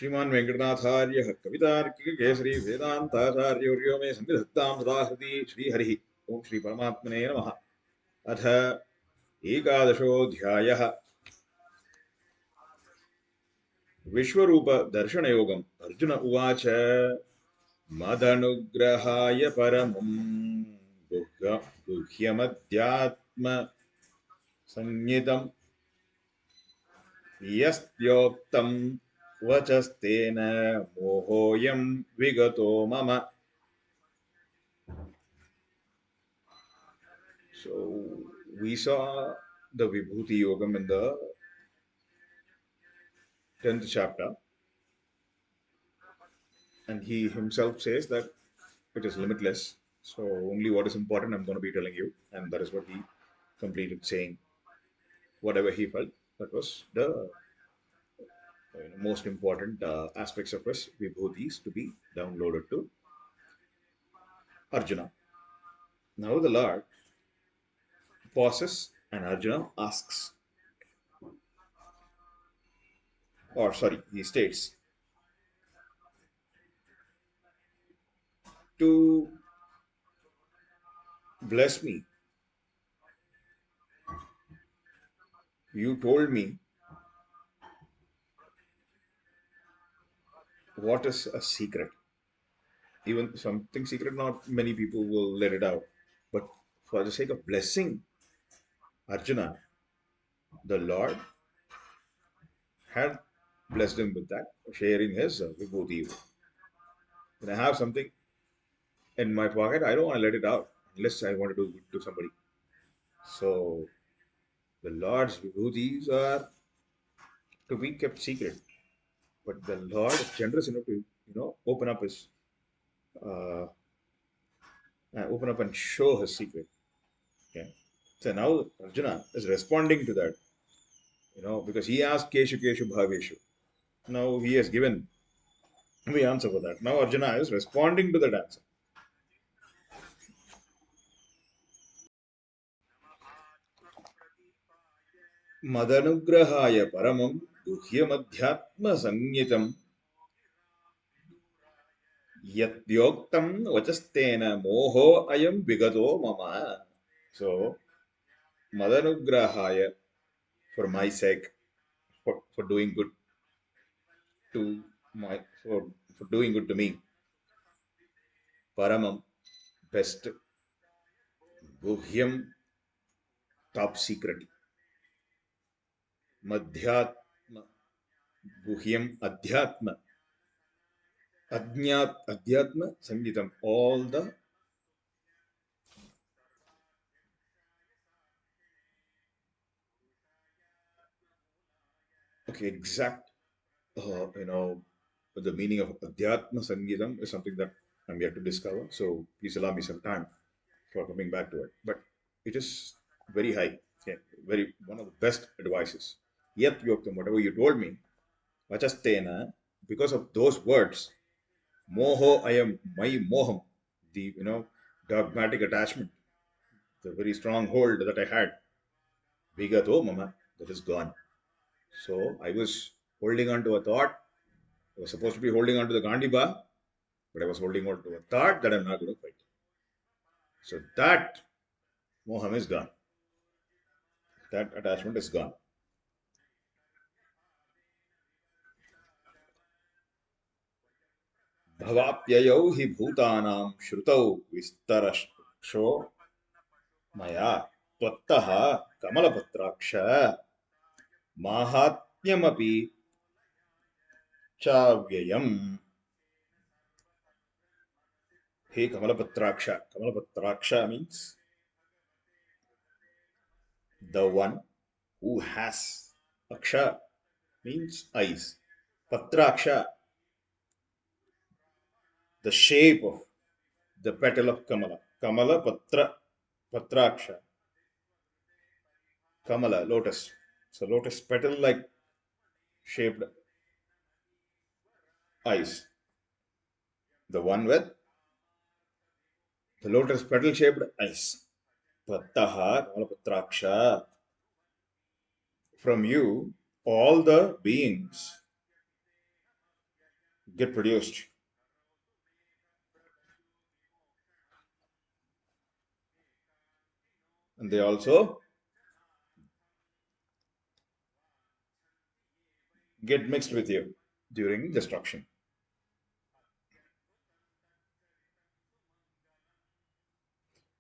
श्रीमान वेंकटनाथार्य कवितार्किक केसरी वेदांताचार्यवर्यो मे सन्निधत्तां सदा हृदि श्रीहरिः ओं श्री परमात्मने नमः। अथ एकादशोऽध्यायः। विश्वरूपदर्शनयोगम्। अर्जुन उवाच मदनुग्रहाय परमं गुह्यमध्यात्मसंज्ञितं यस्योक्तं वचस्तेन मोहोऽयं विगतो मम। So we saw the Vibhuti Yogam in the 10th chapter, and he himself says that it is limitless. So only what is important I'm going to be telling you, and that is what he completed saying. Whatever he felt, that was the most important aspects of his Vibhutis to be downloaded to Arjuna. Now the Lord pauses and Arjuna asks, or sorry, he states, to bless me, you told me what is a secret. Even something secret, not many people will let it out. But for the sake of blessing Arjuna, the Lord had blessed him with that, sharing his vibhuti. When I have something in my pocket, I don't want to let it out unless I want to do good to somebody. So the Lord's vibhutis are to be kept secret. But the Lord is generous enough to, open up his, uh, open up and show his secret. Okay. So now Arjuna is responding to that, because he asked Keshu Keshu Bhaveshu. Now he has given the answer for that. Now Arjuna is responding to that answer. Madanugrahaya paramam guhyamadhyatma sangitam yatyoktam vachastena moho ayam vigato mama. So Madanugrahaya, for my sake, for doing good to for doing good to me. Paramam, best. Guhyam, top secret. Madhyatma, guhyam, adhyatma. Adhyatma, sangitam. All the exact, the meaning of adhyatma sangitam is something that I'm yet to discover. So please allow me some time for coming back to it. But it is very high. Okay, very one of the best advices. Yet yoktam, whatever you told me, vachastena, because of those words, moho ayam, my moham, the dogmatic attachment, the very strong hold that I had, vigato mama, that is gone. So I was holding on to a thought. I was supposed to be holding on to the Gandiba, but I was holding on to a thought that I'm not going to fight. So that moham is gone. That attachment is gone. भवाप्ययौ हि भूतानां श्रुतौ विस्तरशो मया त्वत्तः कमलपत्राक्ष माहात्म्यमपि चाव्ययम्. Hey Kamalapatraksha. Kamalapatraksha means the one who has. Aksha means eyes. Patraksha, the shape of the petal of Kamala. Kamala Patra, Patraksha. Kamala, lotus. So lotus petal like shaped eyes. The one with the lotus petal shaped eyes. Pattaha, Kamala Patraksha. From you, all the beings get produced, and they also get mixed with you during destruction.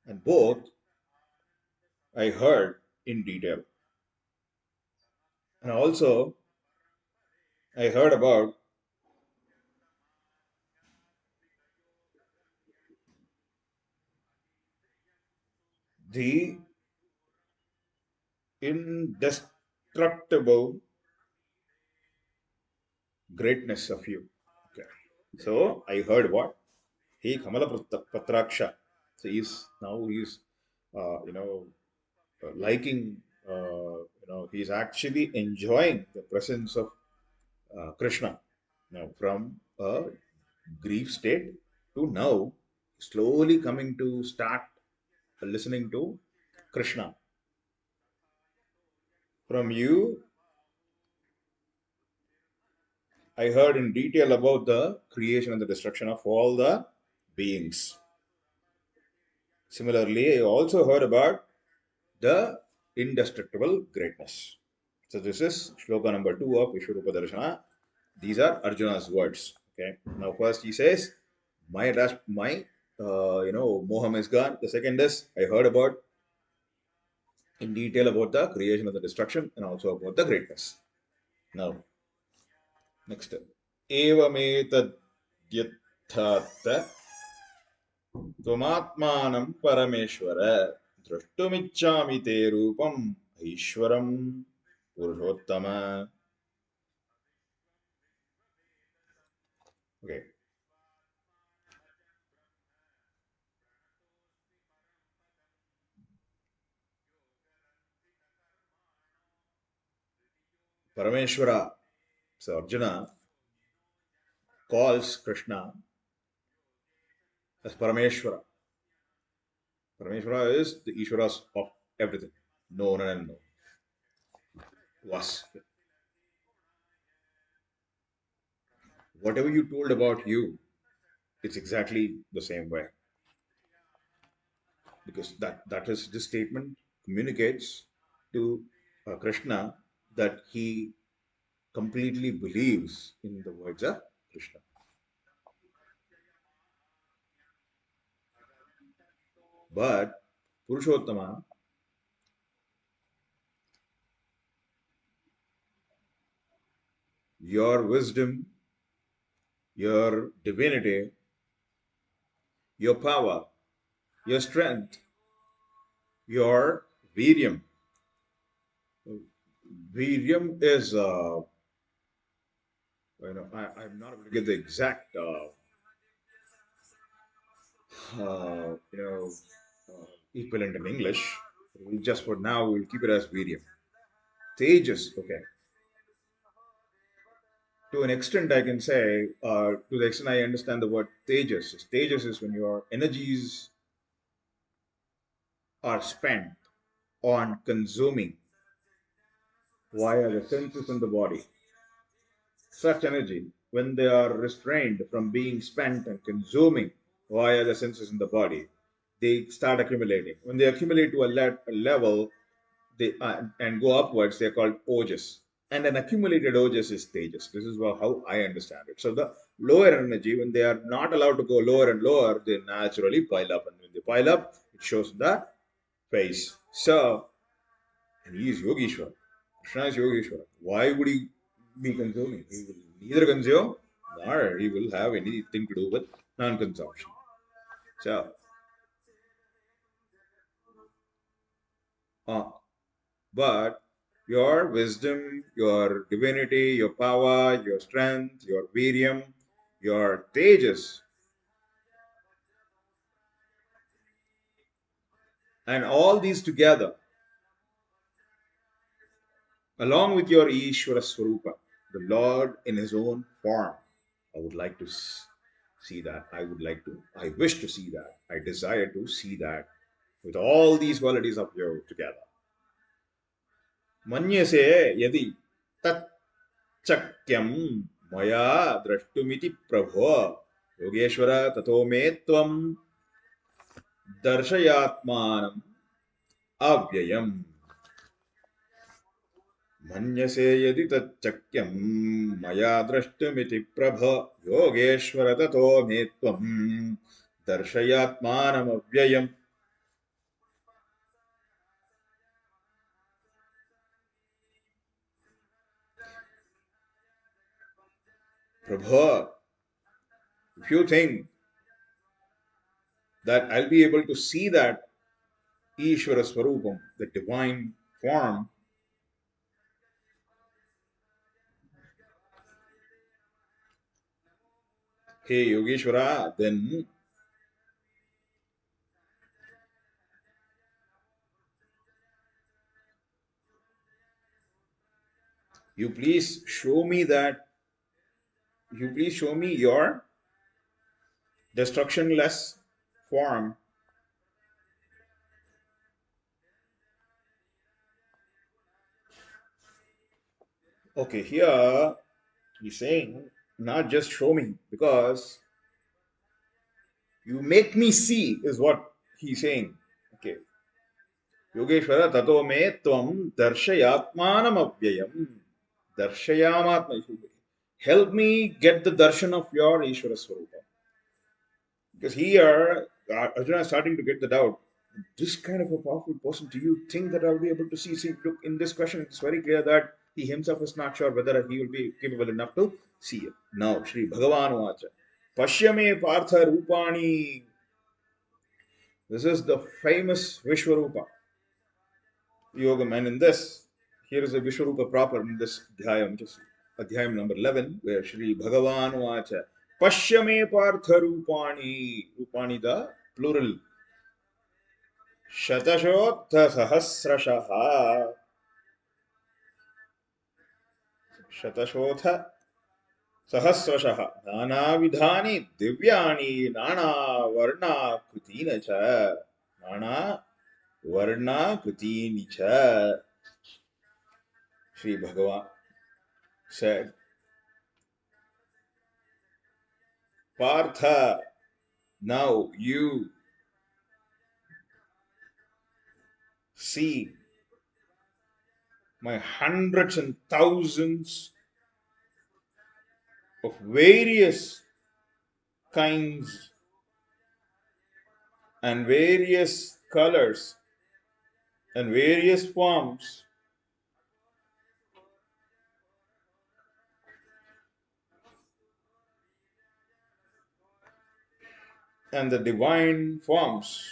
And both I heard in detail. And also I heard about the indestructible greatness of you. Okay. So I heard what? He Kamala Patraksha. So he's you know liking he's actually enjoying the presence of Krishna. Now from a grief state to now slowly coming to start listening to Krishna. From you, I heard in detail about the creation and the destruction of all the beings. Similarly, I also heard about the indestructible greatness. So this is shloka number 2 of Vishwarupa Darshana. These are Arjuna's words. Okay. Now first he says, my moham is gone. The second is I heard about in detail about the creation and the destruction and also about the greatness. Now next. एवमेतद्यथात् त्वमात्मानं परमेश्वर द्रष्टुमिच्छामि ते रूपम् ऐश्वरं पुरुषोत्तम. Okay. Parameshwara. So Arjuna calls Krishna as Parameshwara. Parameshwara is the Ishwaras of everything, known and unknown. Was. Whatever you told about you, it's exactly the same way. Because that is this statement communicates to Krishna that he completely believes in the words of Krishna. But Purushottama, your wisdom, your divinity, your power, your strength, your Viryam. Viryam is, I'm not able to get the exact, you know, equivalent in English. Just for now, we'll keep it as Viryam. Tejas, okay. To an extent, I can say, to the extent I understand the word Tejas. Tejas is when your energies are spent on consuming via the senses in the body. Such energy, when they are restrained from being spent and consuming via the senses in the body, they start accumulating. When they accumulate to a level, they and go upwards, they are called ojas. And an accumulated ojas is tejas. This is how I understand it. So the lower energy, when they are not allowed to go lower and lower, they naturally pile up. And when they pile up, it shows the face. So, and he is Yogeshwar. Krishna is Yogeshwar. Why would he be consuming? He will neither consume nor he will have anything to do with non-consumption. So, uh, but your wisdom, your divinity, your power, your strength, your virium, your tejas, and all these together, along with your Ishvara Swarupa, the Lord in his own form, I would like to see that. I wish to see that. I desire to see that with all these qualities of you together. Manyase yadi tat chakyam मया द्रष्टुमिति प्रभो योगेश्वर ततो मे त्वं दर्शयात्मानम् अव्ययम् मन्यसे यदि तच्चक्यं मया द्रष्टुमिति प्रभ योगेश्वर ततो मे त्वं दर्शयात्मानमव्ययम् Prabhu, if you think that I'll be able to see that Ishvara Swarupam, the divine form, hey Yogeshwara, then you please show me that, you please show me your destructionless form. Okay, here he's saying, not just show me, because you make me see, is what he's saying. Okay. Yogeshwara tato me tvam darshayatmanam avyayam. Darshayamatma. Help me get the darshan of your Ishvara Swarupa. Because here, Arjuna is starting to get the doubt. This kind of a powerful person, do you think that I'll be able to see? See, look, in this question, it's very clear that he himself is not sure whether he will be capable enough to see it. Now, Sri Bhagavan Vacha. Pashyame Partha Rupani. This is the famous Vishwarupa Yogam. And in this, here is a Vishwarupa proper in this Dhyayam, just Adhyayam number 11, where Sri Bhagavan Vacha. Pashyame Partha Rupani. Rupani the plural. Shatashodha Sahasrashaha. Shatashodha Sahasrashaha. Nana Vidhani Divyani Nana Varna Kutina cha. Nana Varna Kutini cha. Sri Bhagavan said, Partha, now you see my hundreds and thousands of various kinds and various colors and various forms and the divine forms.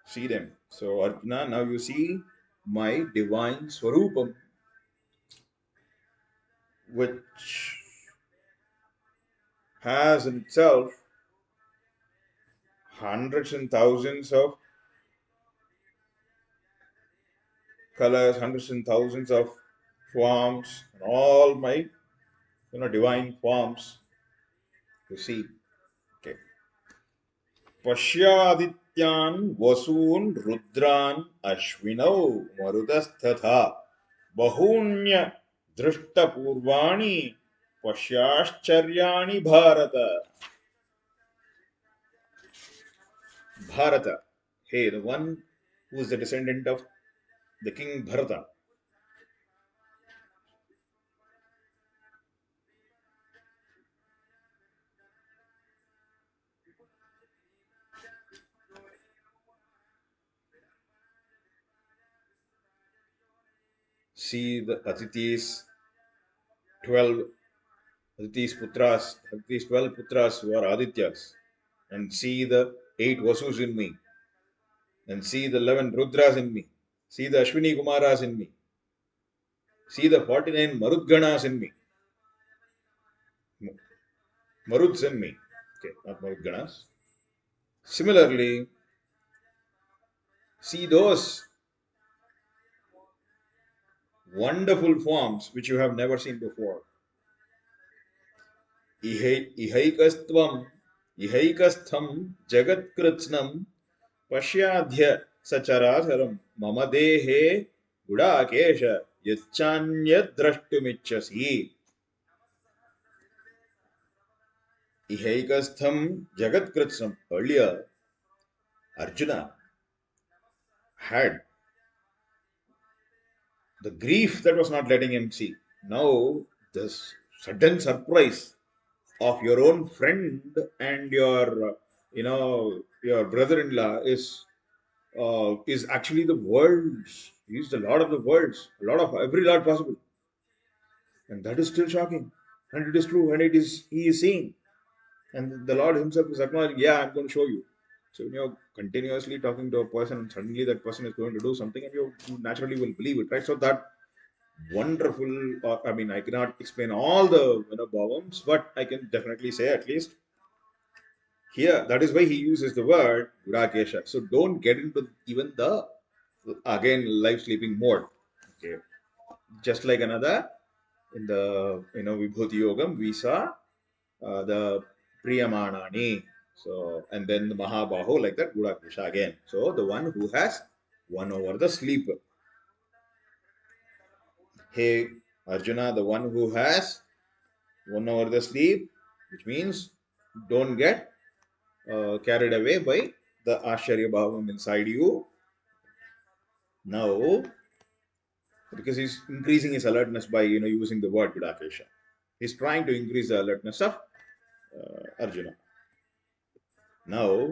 See them. So, Arjuna, now you see my divine Swarupam, which has in itself hundreds and thousands of colors, hundreds and thousands of forms, and all my divine forms. You see, okay. Pashyadityan vasun rudran ashvinau marudastatha bahunya drishtapurvani pasyascharyaani bharata. Bharata, hey, the one who is the descendant of the king Bharata. See the Aditi's 12 Aditi's putras, Aditi's 12 putras who are Adityas, and see the 8 Vasus in me, and see the 11 Rudras in me, see the Ashwini Kumaras in me, see the 49 Marudganas in me, Maruds in me, okay, not Marudganas. Similarly, see those wonderful forms which you have never seen before. Ihaikastvam, Ihaikastham, Jagatkritsnam, Pashyadhya Sacharacharam, Mama Dehe, Gudakesha, Yachanya Drashtumichasi. Ihaikastham Jagat Kritsam. Earlier, Arjuna had the grief that was not letting him see. Now, this sudden surprise of your own friend and your, your brother-in-law is actually the world's. He's the Lord of the worlds, Lord of every Lord possible, and that is still shocking. And it is true, and it is he is seeing, and the Lord Himself is acknowledging. Yeah, I'm going to show you. So when you're continuously talking to a person, and suddenly that person is going to do something, and you naturally will believe it, right? So that wonderful. I mean, I cannot explain all the bhavams, but I can definitely say at least here that is why he uses the word Gurakesha. So don't get into even the again life sleeping mode. Okay, just like another in the Vibhuti Yogam we saw the Priyamanani. So and then the Mahabaho like that Gurakesha again. So the one who has won over the sleeper. Hey Arjuna, the one who has won over the sleep, which means don't get carried away by the Asharya Bhavam inside you. Now, because he's increasing his alertness by using the word Gudakesha. He's trying to increase the alertness of Arjuna. Now,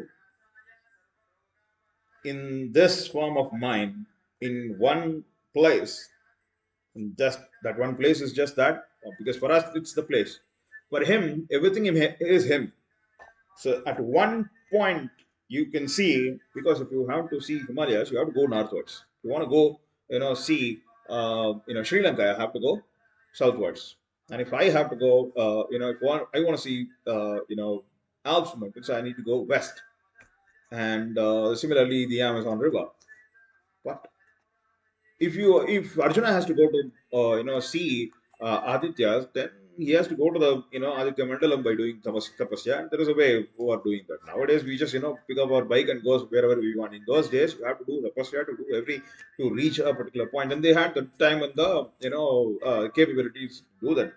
in this form of mind, in one place, just that one place is just that, because for us it's the place. For him, everything is him. So at one point, you can see, because if you have to see Himalayas, you have to go northwards. If you want to go, see, Sri Lanka, I have to go southwards. And if I have to go, if I want to see, Alps mountains, I need to go west. And similarly, the Amazon River. But if Arjuna has to go to see Adityas, then he has to go to the Aditya Mandalam by doing tapasya. And there is a way who are doing that. Nowadays we just pick up our bike and goes wherever we want. In those days you have to do tapasya to do every to reach a particular point, and they had the time and the capabilities to do that.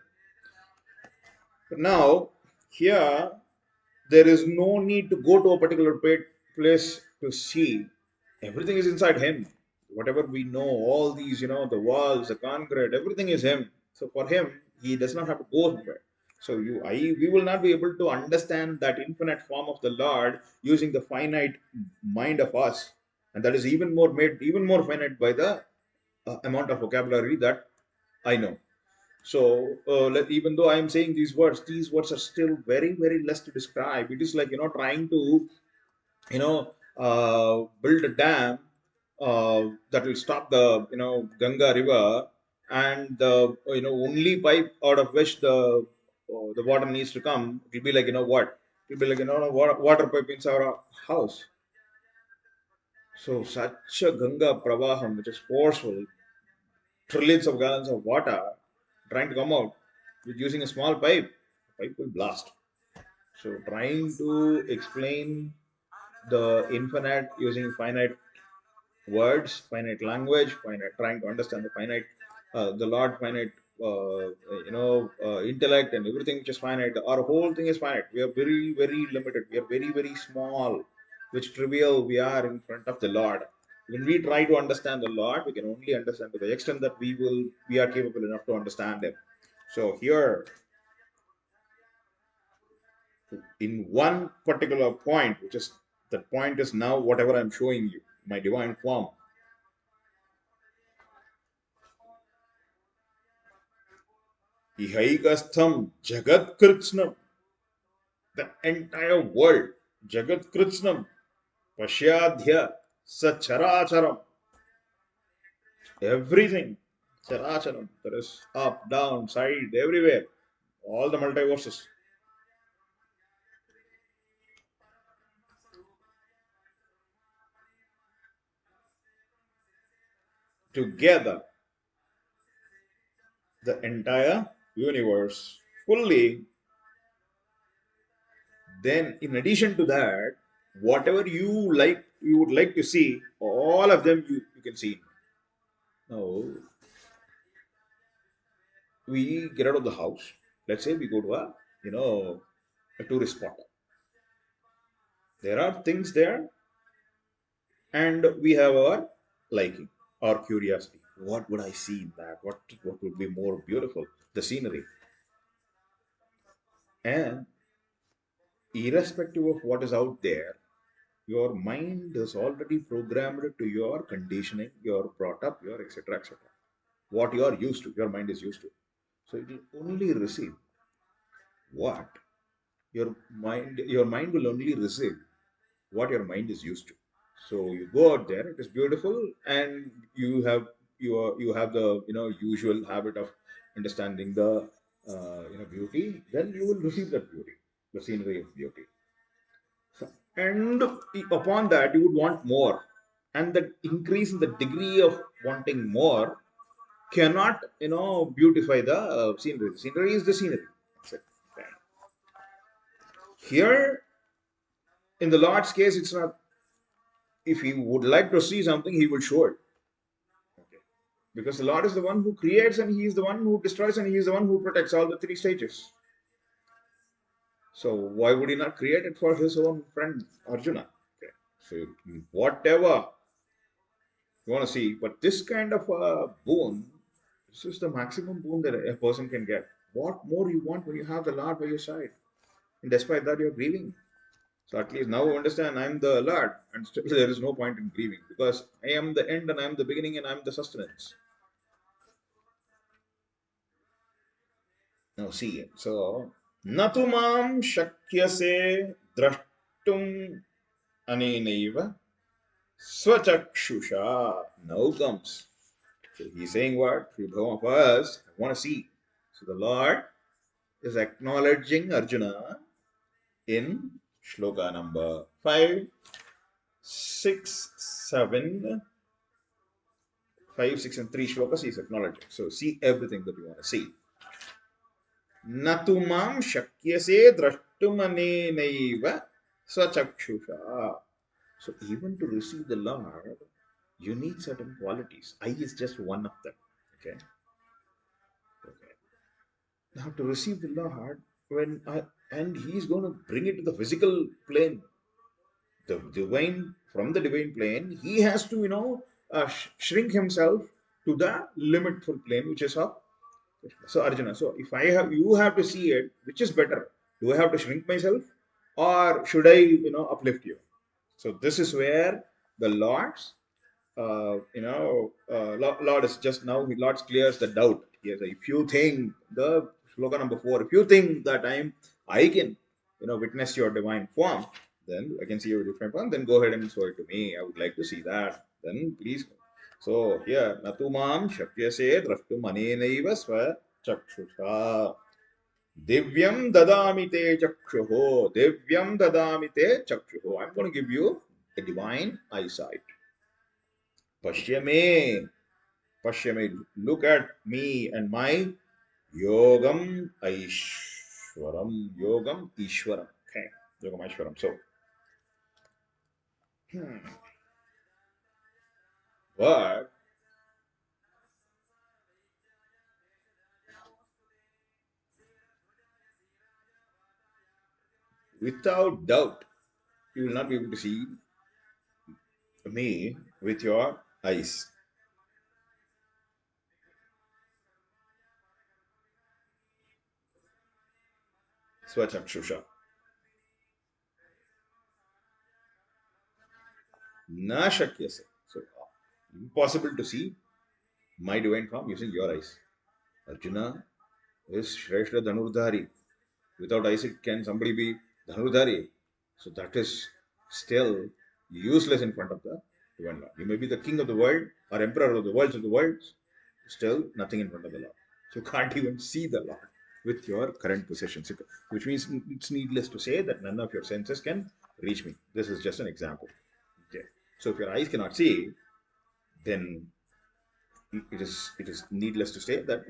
But now here there is no need to go to a particular place to see. Everything is inside him. Whatever we know, all these, the walls, the concrete, everything is him. So for him, he does not have to go somewhere. So we will not be able to understand that infinite form of the Lord using the finite mind of us, and that is even more made even more finite by the amount of vocabulary that I know. So even though I am saying these words are still very, very less to describe. It is like trying to build a dam that will stop the Ganga river, and the only pipe out of which the water needs to come. It will be like what? It will be like water pipe inside our house. So such a Ganga pravaham, which is forceful, trillions of gallons of water trying to come out with using a small pipe, pipe will blast. So trying to explain the infinite using finite words, finite language, finite trying to understand the finite, the Lord finite, intellect and everything which is finite. Our whole thing is finite. We are very, very limited. We are very, very small. Which trivial we are in front of the Lord. When we try to understand the Lord, we can only understand to the extent that we are capable enough to understand Him. So here, in one particular point, which is that point is now whatever I'm showing you, my divine form. Ihaikastham Jagat Kritsnam, the entire world, Jagat Kritsnam, Pashyadhya, Sacharacharam, everything, Characharam, there is up, down, side, everywhere, all the multiverses together, the entire universe fully. Then, in addition to that, whatever you would like to see, all of them you can see. Now, we get out of the house. Let's say we go to a, you know, a tourist spot. There are things there, and we have our liking, our curiosity. What would I see in that? What would be more beautiful? The scenery. And irrespective of what is out there, your mind is already programmed to your conditioning, your brought up, your etc. etc. What you are used to, your mind is used to. So it will only receive what your mind will only receive what your mind is used to. So you go out there, it is beautiful, and you have the usual habit of understanding the beauty. Then you will receive that beauty, the scenery of beauty. And upon that, you would want more, and that increase in the degree of wanting more cannot beautify the scenery. The scenery is the scenery. That's it. Okay. Here in the Lord's case, it's not. If he would like to see something, he will show it. Okay. Because the Lord is the one who creates, and he is the one who destroys, and he is the one who protects all the three stages. So why would he not create it for his own friend Arjuna? Okay. So whatever you want to see, but this kind of a boon, this is the maximum boon that a person can get. What more you want when you have the Lord by your side? And despite that, you're grieving. So at least now understand I'm the Lord, and still there is no point in grieving because I am the end and I'm the beginning and I'm the sustenance. Now see, so natumam shakyase drashtum anenaiva swachakshusha. Now comes. So he's saying what? Vibhavam first, I want to see. So the Lord is acknowledging Arjuna in Shloka number 5, 6, 7, 5, 6, and 3 shlokas. He's acknowledging. So see everything that you want to see. Natumam shakyase drashtumanenaiva swachakshusha. So even to receive the Lord, you need certain qualities. I is just one of them. Okay. Okay. Now to receive the Lord, and He's going to bring it to the physical plane, the divine from the divine plane. He has to shrink himself to the limitful plane, which is of so Arjuna. So if I have you have to see it, which is better? Do I have to shrink myself, or should I uplift you? So this is where the Lord's Lord is just now, Lord clears the doubt. Yes, if you think the sloka number 4, if you think that I can, witness your divine form, then I can see your divine form, then go ahead and show it to me. I would like to see that. Then please. So here, natumam shakyase drashtum anenaiva swa chakshusha. Divyam dadami te chakshuho. Divyam dadami te chakshuho. I'm going to give you a divine eyesight. Pashyame, Pashyame, look at me and my Yogam Aishwaram. Yogam Ishwaram. Okay, Yogam Aishwaram. So, hmm, but without doubt, you will not be able to see me with your eyes. Swachakshusha. Na shakyase. So, impossible to see my divine form using your eyes. Arjuna is Shrestha Dhanurdhari. Without Isaac, can somebody be Dhanurdhari? So that is still useless in front of the divine Lord. You may be the king of the world or emperor of the worlds of the world, still nothing in front of the Lord. So you can't even see the Lord with your current possessions, which means it's needless to say that none of your senses can reach me. This is just an example. Okay. So if your eyes cannot see, then it is needless to say that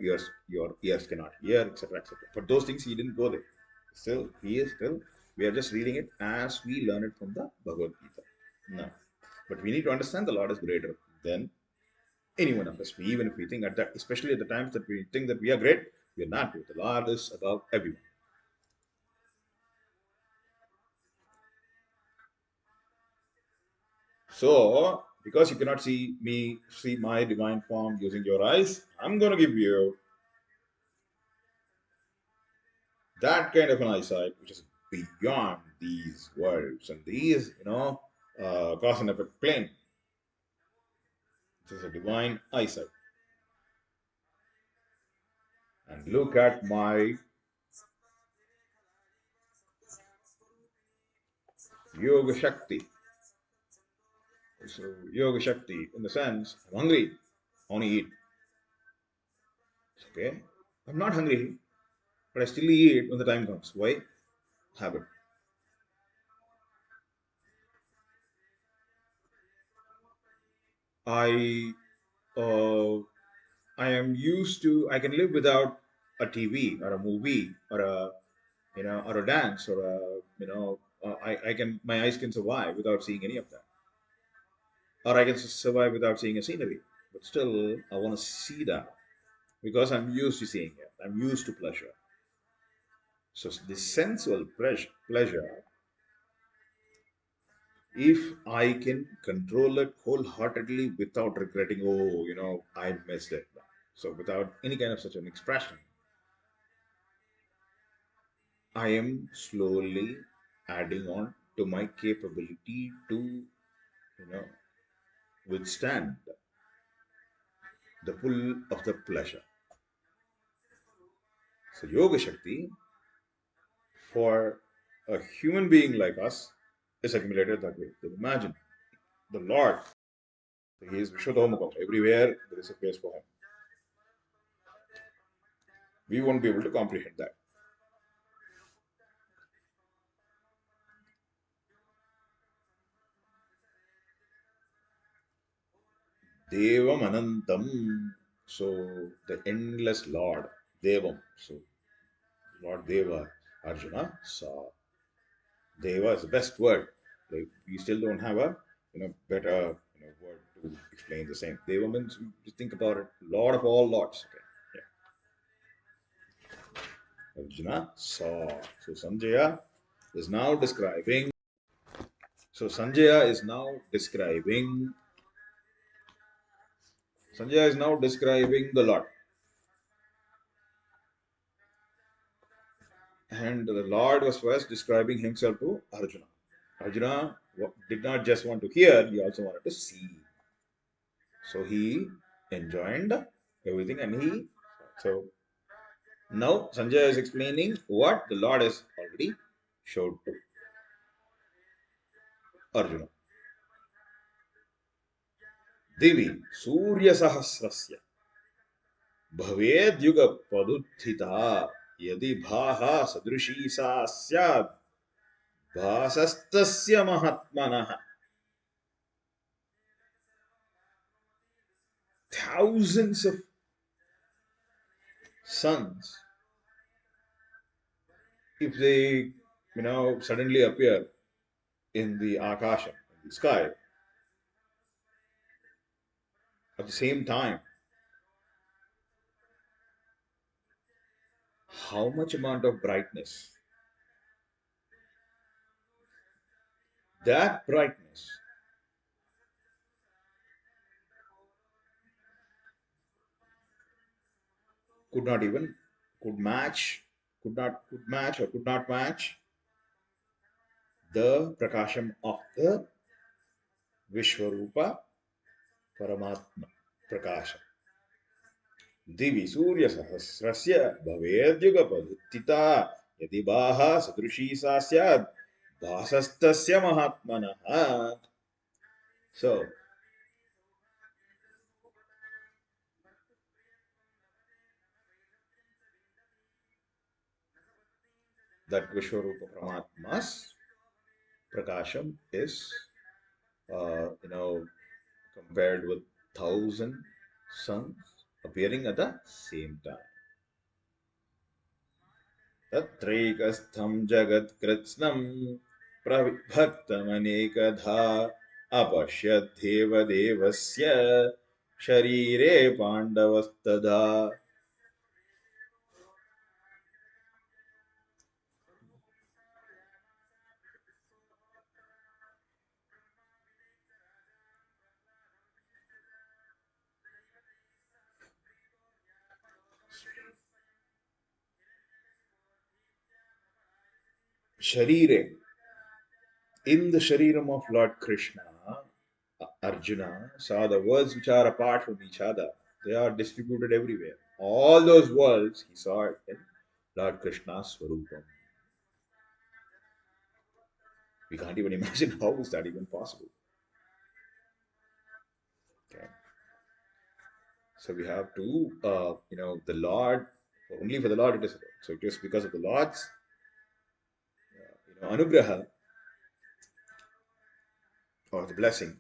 your ears cannot hear, etc., etc. But those things he didn't go there. Still, he is still. We are just reading it as we learn it from the Bhagavad Gita. No, but we need to understand the Lord is greater than any one of us. Even if we think at that, especially at the times that we think that we are great, we are not. The Lord is above everyone. So, because you cannot see my divine form using your eyes, I'm going to give you that kind of an eyesight, which is beyond these worlds and these, cause and effect plane. It is a divine eyesight. And look at my Yoga Shakti. So, Yoga Shakti, in the sense, I'm hungry, I want to eat. Okay? I'm not hungry, but I still eat when the time comes. Why? Habit. I uh, I am used to. I can live without a TV or a movie or a dance or I can, my eyes can survive without seeing any of that, or I can survive without seeing a scenery. But still, I want to see that because I'm used to seeing it. I'm used to pleasure. So the sensual pleasure, if I can control it wholeheartedly without regretting, oh, I missed it. So without any kind of such an expression, I am slowly adding on to my capability to, withstand the pull of the pleasure. So Yoga Shakti for a human being like us is accumulated that way. So imagine the Lord, He is Vishwadhamukam. Everywhere there is a place for Him. We won't be able to comprehend that. Devam Anantam. So the endless Lord, Devam. So Lord Deva, Arjuna saw. Deva is the best word. Like we still don't have a better word to explain the same. Deva means, you think about it, Lord of all lords. Okay. Yeah. Arjuna saw. So is now describing. So Sanjaya is now describing. Sanjaya is now describing the Lord, and the Lord was first describing himself to Arjuna. Arjuna did not just want to hear; he also wanted to see. So he enjoined everything, and so now Sanjay is explaining what the Lord has already showed to Arjuna. Divi Surya Sahasrasya Bhaved Yuga Padutthita Yadi Bhaha Sadrishi Sa Syad Bhasastasya Mahatmanaha. Thousands of suns, if they suddenly appear in the Akasha, in the sky, at the same time, how much amount of brightness, that brightness could not even could match could match or could not match the prakasham of the Vishwarupa Paramatma Prakasha. Divi Surya Sahasrasya Bhavedyuga Padhuttita Yadi Baha Sadrushi Sa Syad Bhasastasya Mahatmanaha. So that Vishwarupa Paramatma's Prakasham is compared with thousand suns appearing at the same time. तत्रैकस्थं जगत्कृत्स्नं प्रविभक्तमनेकधा अपश्यद्देव देवस्य शरीरे पाण्डवस्तदा. Sharire, in the Shariram of Lord Krishna, Arjuna saw the worlds which are apart from each other. They are distributed everywhere. All those worlds he saw it in Lord Krishna's Swarupam. We can't even imagine how is that even possible. Okay. So we have to, the Lord, only for the Lord it is. So it is because of the Lord's, anugraha or the blessing.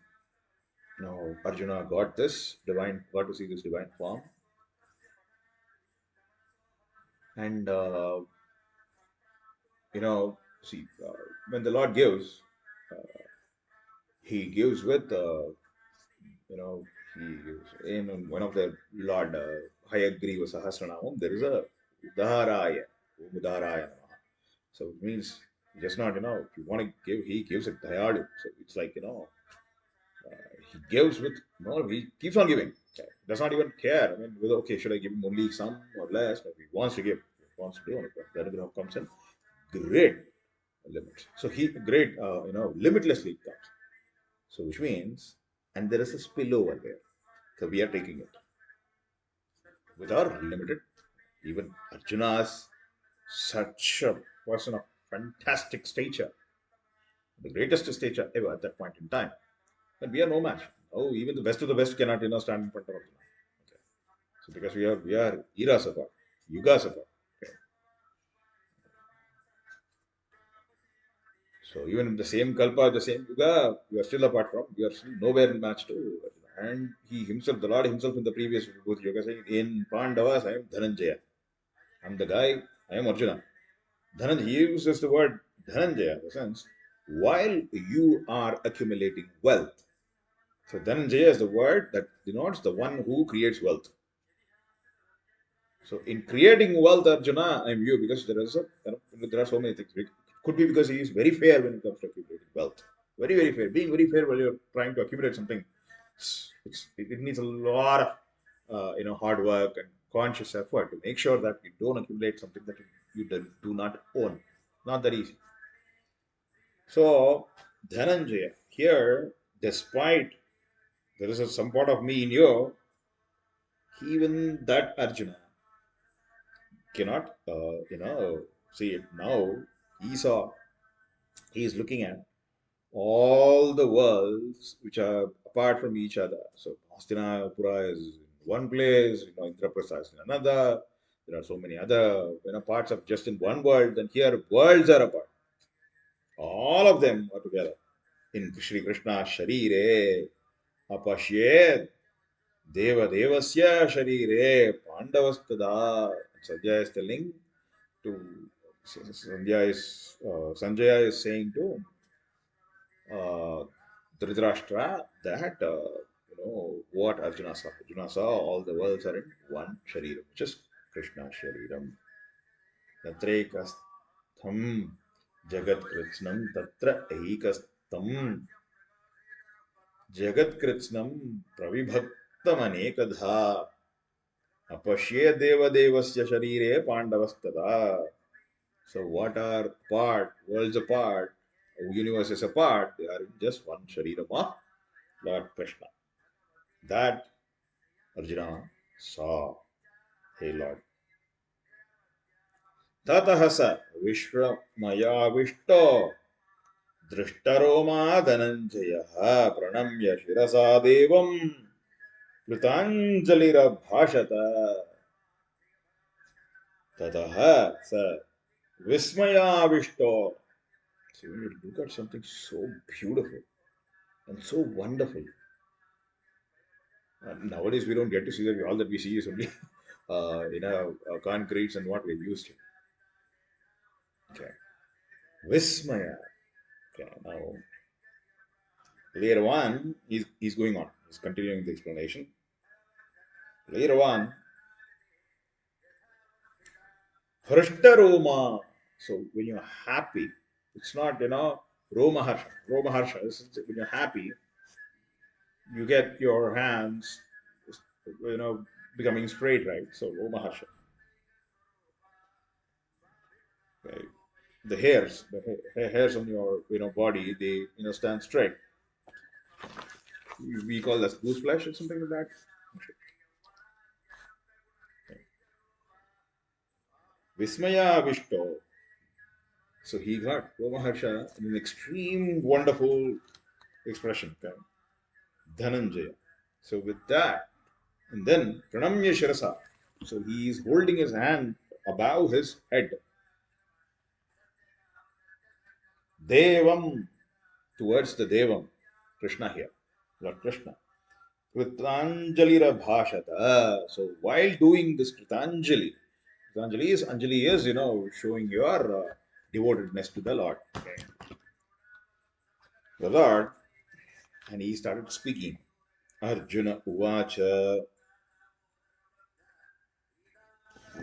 Now Arjuna got to see this divine form, and see when the Lord gives, He gives with, he gives in one of the Lord Hayagriva Sahasranamam. There is a Udaraya, Udaraya. So it means just not, if you want to give, he gives it Dayadu. So it's like, he gives with, no, he keeps on giving. Okay. Does not even care. I mean, whether, okay, should I give him only some or less? But he wants to give, he wants to do it. But the Anugrah comes in great limits. So great, limitlessly comes. So which means, and there is a spillover there. So we are taking it with our limited, even Arjuna's such a person of fantastic stature, the greatest stature ever at that point in time. And we are no match. Oh, even the best of the best cannot, stand in front of Arjuna. Okay. So because we are eras apart, yugas apart. Okay. So even in the same kalpa, the same yuga, we are still apart from. We are still nowhere in match to Arjuna. And he himself, the Lord himself, in the previous both yoga saying, in Pandavas, I am Dhananjaya. I'm the guy. I am Arjuna. Dhananjaya, he uses the word Dhananjaya in the sense, while you are accumulating wealth. So Dhananjaya is the word that denotes the one who creates wealth. So in creating wealth, Arjuna, I'm you, because there are so many things. It could be because he is very fair when it comes to accumulating wealth. Very, very fair. Being very fair while you're trying to accumulate something, it needs a lot of hard work and conscious effort to make sure that you don't accumulate something that you do not own. Not that easy. So Dhananjaya here, despite there is some part of me in you, even that Arjuna cannot, see it now. He saw, he is looking at all the worlds which are apart from each other. So Hastinapura is in one place, Indraprastha is in another. There are so many other, parts of just in one world. Then here worlds are apart. All of them are together in Shri Krishna Sharire Apashyed Deva Devasya Sharire Pandavastada. Sanjaya is telling to Sanjaya is saying to Dhritarashtra that what Arjuna saw. Arjuna saw all the worlds are in one Shariram, which is Krishna Shariram. Tatrekastham Jagat Kritsnam Tatra Ekastham Jagat Kritsnam Pravibhaktamanekadha Apashye Deva Devasya Sharire Pandavastada. So what are apart, worlds apart, universes apart, they are in just one Shariram of Lord Krishna. That Arjuna saw, hey Lord. Tatah sa Vishwamayavishto Drishtaroमा Dhananjaya Pranamya Shirasa Devam Kritanjalirabhashata. Tatah sa Vismayavishto. See, when you look at something so beautiful and so wonderful, nowadays we don't get to see that. All that we see is only concretes and what we've used to. Okay. Vismaya. Okay. Now, later on, he's going on. He's continuing the explanation. Later on, Hrishtaroma. So when you're happy, it's not, Roma Harsha. Roma Harsha. When you're happy, you get your hands, you know, becoming straight, right? So Roma Harsha. Okay. the hairs, hairs on your body, they stand straight. We call that goose flesh or something like that. Vismaya Vishto. So he got Maharsha in an extreme wonderful expression, okay? Dhananjaya. So with that, and then Pranamya Shirasa. So he is holding his hand above his head. Devam, towards the Devam, Krishna here, Lord Krishna. Kritanjalira Bhashata. So while doing this Anjali is, showing your devotedness to the Lord. Okay. The Lord, and he started speaking. Arjuna Uvacha,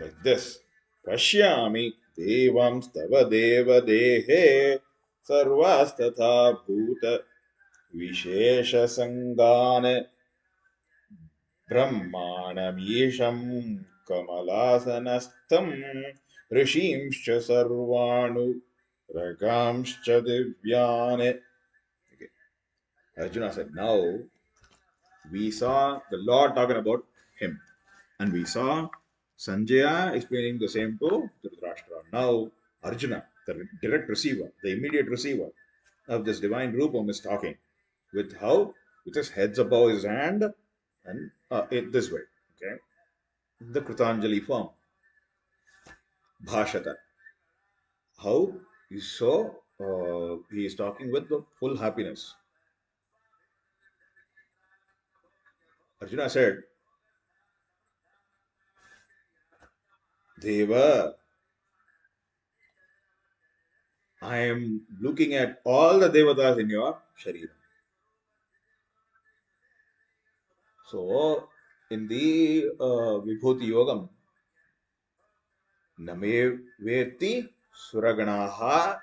like this. Pashyami Devam Stava Deva Dehe Sarvastatha Bhuta Vishesha Sangane Brahmanamyesham Kamalasanastam Rishimscha Sarvanu Ragamscha Divyane. Okay. Arjuna said, now we saw the Lord talking about him, and we saw Sanjaya explaining the same to Dhritarashtra. Now Arjuna, the direct receiver, the immediate receiver of this divine Rupam, is talking with how? With his heads above his hand and in this way. Okay, the Kritanjali form. Bhashata. How? So he is talking with the full happiness. Arjuna said, Deva, I am looking at all the devatas in your sharira. So, in the Vibhuti Yogam, Name Veti Suraganaha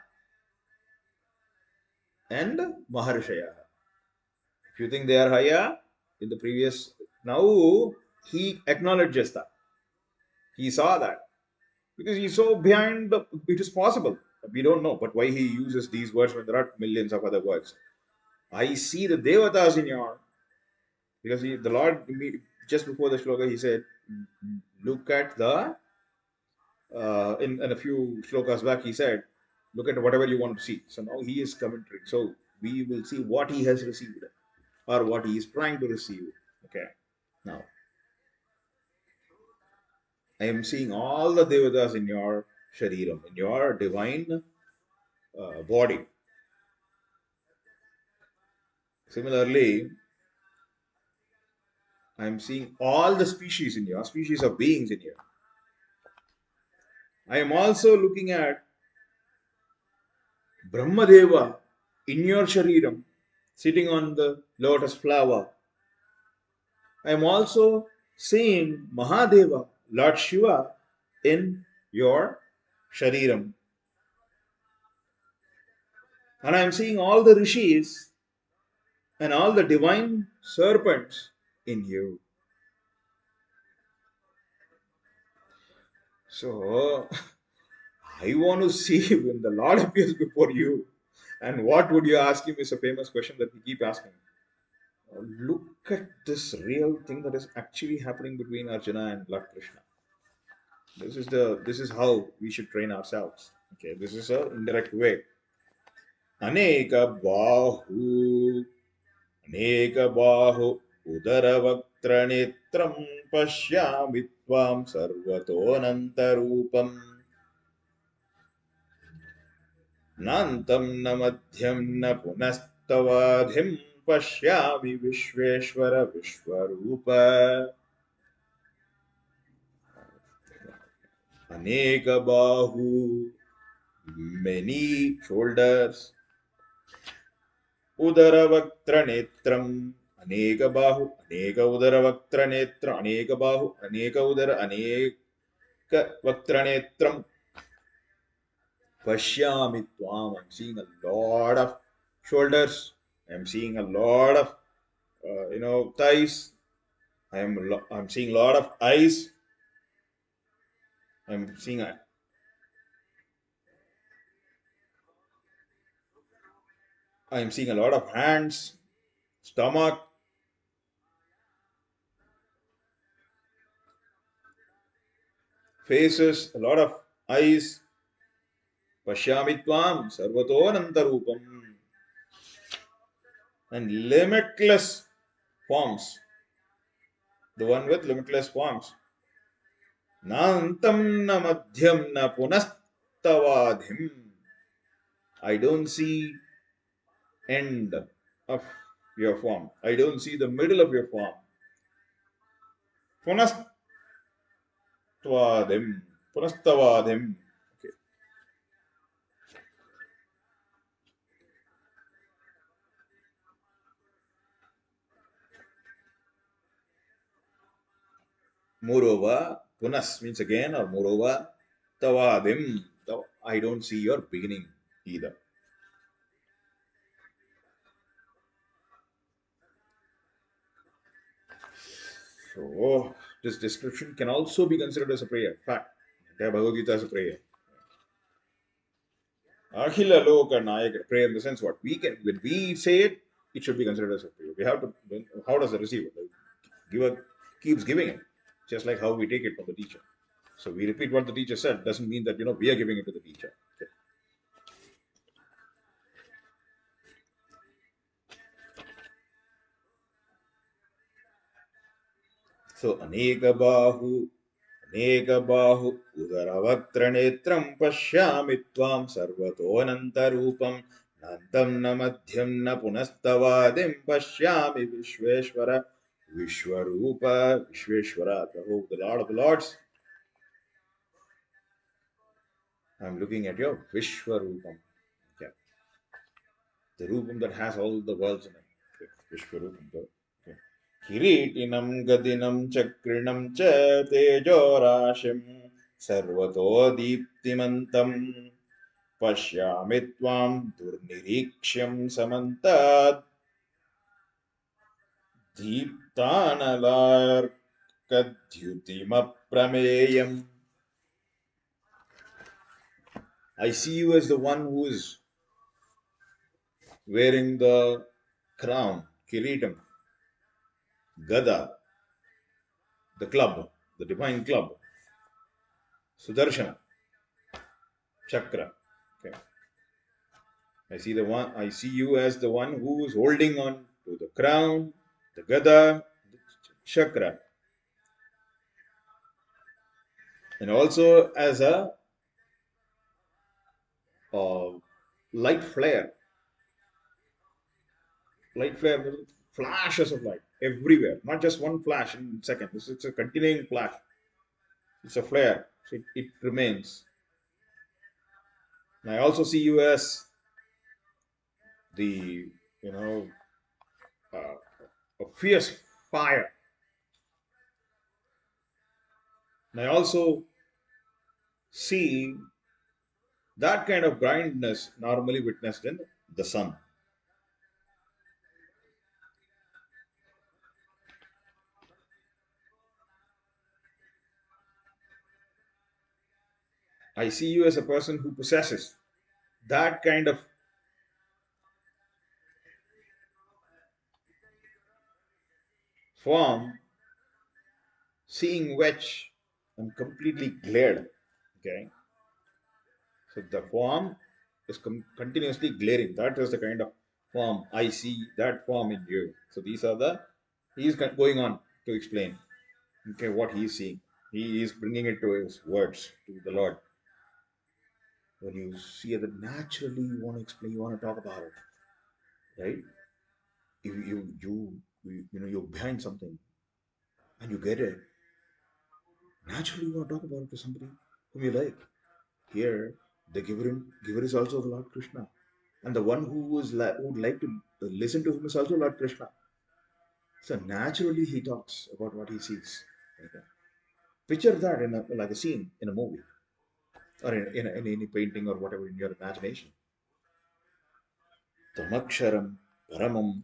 and Maharshaya. If you think they are higher in the previous, now he acknowledges that. He saw that. Because he's so behind, it is possible. We don't know, but why he uses these words when there are millions of other words. I see the devatas in your, because the Lord, just before the shloka, he said, look at the in a few shlokas back, he said, look at whatever you want to see. So now he is commenting. So we will see what he has received or what he is trying to receive. Okay. Now, I am seeing all the devatas in your shariram, in your divine body. Similarly, I am seeing all the species in your species of beings in you. I am also looking at Brahmadeva in your shariram, sitting on the lotus flower. I am also seeing Mahadeva, Lord Shiva, in your shariram. And I am seeing all the rishis and all the divine serpents in you. So, I want to see when the Lord appears before you. And what would you ask him is a famous question that we keep asking. Look at this real thing that is actually happening between Arjuna and Lord Krishna. This is how we should train ourselves. Okay, this is a indirect way. अनेक बाहु अनेक बाहु उदरवक्त्र नेत्रं पश्यामि त्वां सर्वतोऽनन्तरूपम् नान्तं न मध्यं न पुनस्तवाधिं पश्यामि विश्वेश्वर विश्वरूप अनेक बाहु many shoulders उदरवक्त्रनेत्रम् अनेक बाहु अनेक उदरवक्त्रनेत्र अनेक बाहु अनेक उदर अनेक वक्त्रनेत्रम् पश्यामि त्वाम्. I'm seeing a lot of shoulders. I'm seeing a lot of thighs. I'm seeing a lot of eyes. I'm seeing I am seeing a lot of hands, stomach, faces, a lot of eyes. Pashyami tvam sarvatonantarupam, and limitless forms. The one with limitless forms. Nantam na madhyam na punastavadhim. I don't see end of your form. I don't see the middle of your form. Punastvadim. Punastavadim. Okay. Moreover, punas means again, or moreover, tavadim. I don't see your beginning either. So, this description can also be considered as a prayer. In fact, the Bhagavad Gita is a prayer. Akhila Loka Nayak, prayer in the sense what we can, when we say it, it should be considered as a prayer. We have to, how does the receiver? The giver keeps giving it, just like how we take it from the teacher. So we repeat what the teacher said, doesn't mean that, we are giving it to the teacher. Okay. So अनेकबाहु उदरवक्त्रनेत्रं पश्यामि त्वां सर्वतोऽनन्तरूपं नान्तं न मध्यं न पुनस्तवादिं पश्यामि विश्वेश्वर विश्वरूप Vishweshwara, the Lord of the Lords. I'm looking at your Vishwarupam. Okay. The Rupam that has all the worlds in it. Okay. Vishwarupam. Okay. किरीटिनं गदिनं चक्रिणं च तेजोराशिं सर्वतो दीप्तिमन्तं पश्यामि त्वां दुर्निरीक्ष्यं समन्तात् दीप्तानलार्कद्युतिमप्रमेयम्. I see you as the one who is wearing the crown, kiritam, gada, the club, the divine club, sudarshana, chakra. Okay. I see you as the one who is holding on to the crown, the gada, the chakra, and also as a uh, light flare, with flashes of light everywhere, not just one flash in a second. It's a continuing flash. It's a flare, so it remains. And I also see you as the, you know, a fierce fire. And I also see that kind of brightness normally witnessed in the sun. I see you as a person who possesses that kind of form, seeing which I'm completely glared. Okay, so the form is continuously glaring. That is the kind of form I see, that form in you. So these are the, he is going on to explain, okay, what he is seeing. He is bringing it to his words, to the Lord. When you see it, naturally you want to explain, you want to talk about it, right? You're behind something and you get it, naturally you want to talk about it to somebody whom you like. Here, the giver is also the Lord Krishna, and the one who who would like to listen to him is also Lord Krishna. So naturally, he talks about what he sees. Okay. Picture that in like a scene in a movie, or in any painting or whatever in your imagination. Tamaksharam paramam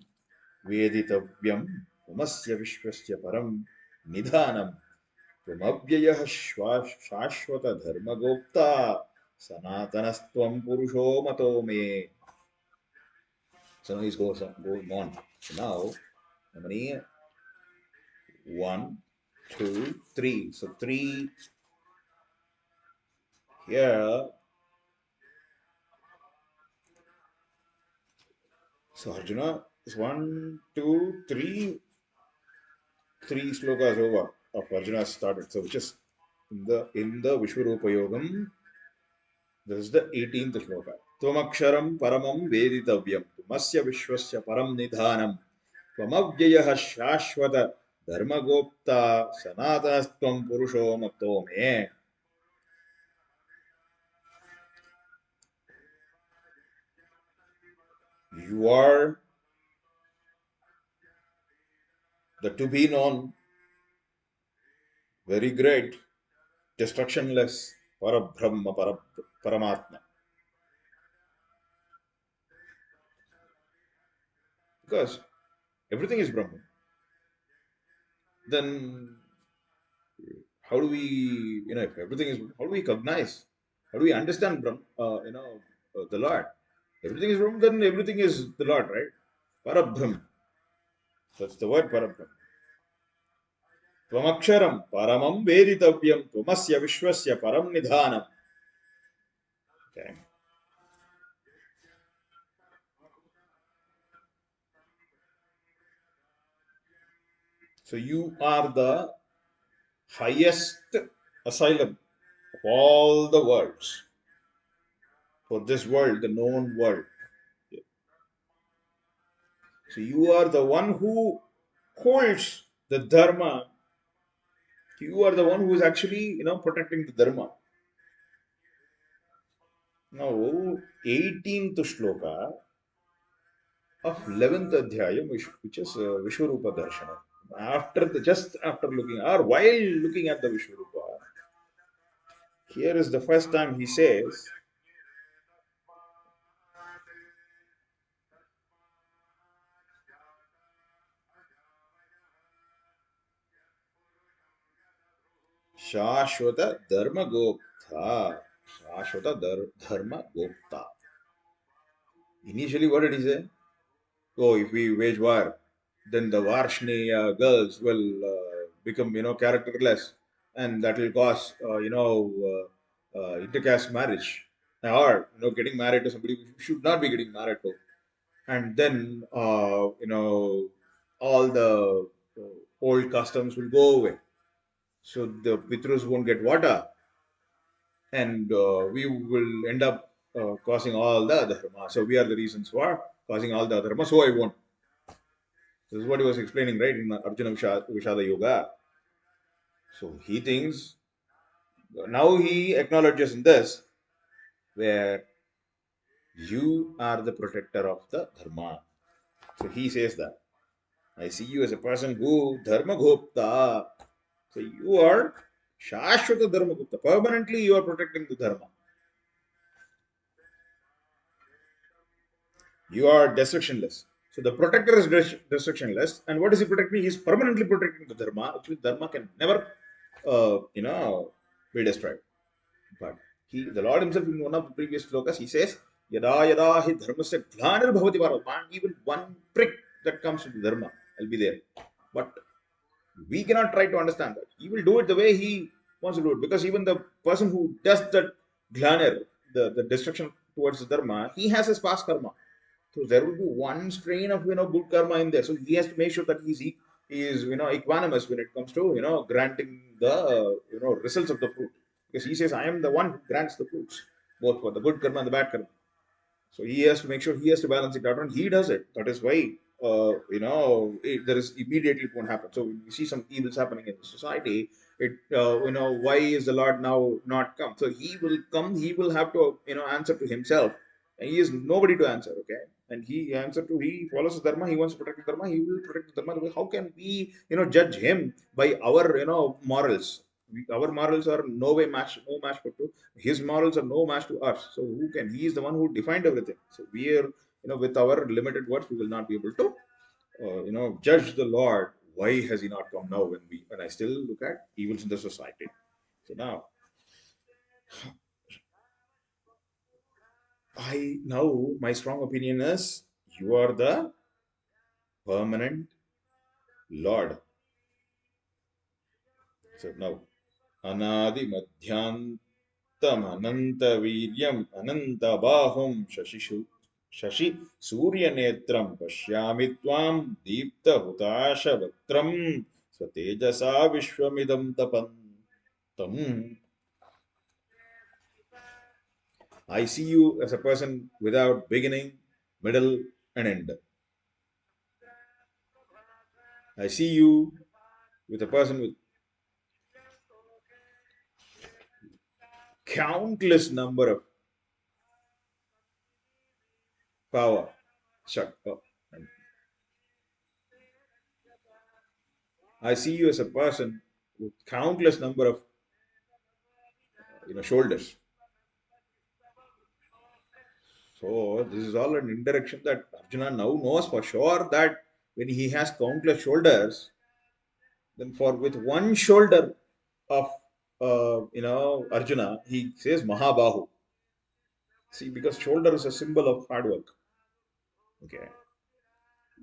वेदितव्यं पुमस्य विश्वस्य परं निधानं त्वमव्ययः शाश्वतधर्मगोप्ता सनातनस्त्वं पुरुषो मतो मे. So now he's going on. So now, how many? One, two, three. So three here. So Arjuna is one, two, three slokas over of Arjuna started. So which is in the Vishwarupa Yogam, this is the 18th shloka. Tvamaksharam paramam veditavyam tumasya vishwasya param nidhanam tvamavyayah shashvata dharmagopta sanatanastvam purusho mato me. You are the to be known, very great, destructionless, Parabrahma, Paramatma. Because everything is Brahman. Then how do we, if everything is, how do we cognize? How do we understand the Lord? Everything is Brahman, then everything is the Lord, right? Parabrahm. That's the word Parabrahm. Tvamaksharam paramam veditavyam tvamasya vishwasya param nidhanam. Okay. So you are the highest asylum of all the worlds. For this world, the known world. So you are the one who holds the dharma. You are the one who is actually, protecting the dharma. Now, 18th shloka of 11th adhyayam, which is Vishwarupa Darshana. Just after looking, or while looking at the Vishwarupa, here is the first time he says, Shashvata Dharma Gopta. Dharma Gopta. Initially, what did he say? Oh, if we wage war, then the Varshni girls will become, characterless, and that will cause, intercaste marriage, or getting married to somebody we should not be getting married to, and then all the old customs will go away, so the Pitrus won't get water, and we will end up causing all the dharma. So we are the reasons for causing all the dharma. So I won't. This is what he was explaining, right, in Arjuna Vishada Yoga. So he thinks, now he acknowledges in this, where you are the protector of the Dharma. So he says that. I see you as a person who Dharma Gupta. So you are Shashwata Dharma Gupta. Permanently you are protecting the Dharma. You are destructionless. So the protector is destructionless. And what is he protecting? He is permanently protecting the Dharma, which means Dharma can never, be destroyed. But the Lord himself in one of the previous slokas, he says, Yada yada hi dharmasya glanir bhavati bharata. Even one prick that comes to the dharma, I'll be there. But we cannot try to understand that. He will do it the way he wants to do it. Because even the person who does that glanir, the destruction towards the dharma, he has his past karma. So there will be one strain of good karma in there. So he has to make sure that he is equanimous when it comes to granting the results of the fruit, because he says I am the one who grants the fruits both for the good karma and the bad karma. So he has to make sure he has to balance it out, and he does it. That is why, there is immediately it won't happen. So when you see some evils happening in the society, why is the Lord now not come? So he will come. He will have to, answer to himself, and he is nobody to answer. Okay, and he follows the dharma. He wants to protect the dharma. He will protect the dharma. How can we, judge him by our, morals? Our morals are no match for two. His morals are no match to us. So who can? He is the one who defined everything. So we are, with our limited words, we will not be able to, judge the Lord. Why has he not come now? When I still look at evils in the society. So now, my strong opinion is You are the permanent Lord. So now, Anadi Madhyantam Ananta Viryam Ananta Bahum Shashi Surya Netram Pashyami Tvam Deepta Hutasha Vatram Swatejasa Vishwamidam Tapantam. I see you as a person without beginning, middle, and end. I see you with a person with countless number of power. Shut up. I see you as a person with countless number of shoulders. So this is all an indirection that Arjuna now knows for sure that when he has countless shoulders, then for with one shoulder of Arjuna, he says Mahabahu. See, because shoulder is a symbol of hard work. Okay.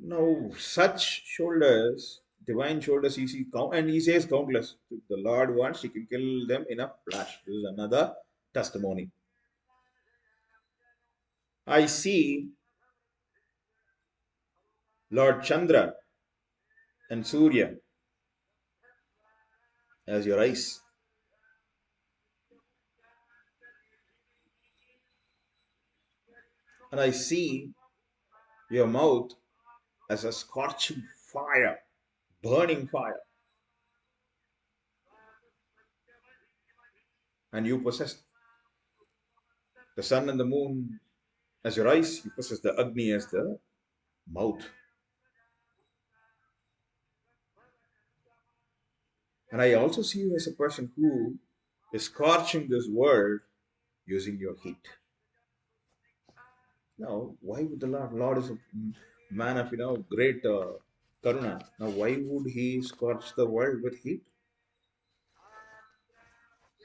Now, such shoulders, divine shoulders, he see count, and he says countless. If the Lord wants, he can kill them in a flash. This is another testimony. I see Lord Chandra and Surya as your eyes, and I see your mouth as a scorching fire, burning fire, and you possess the sun and the moon as your eyes, you possess the Agni as the mouth. And I also see you as a person who is scorching this world using your heat. Now, why would the Lord? Lord is a man of great karuna. Now, why would he scorch the world with heat?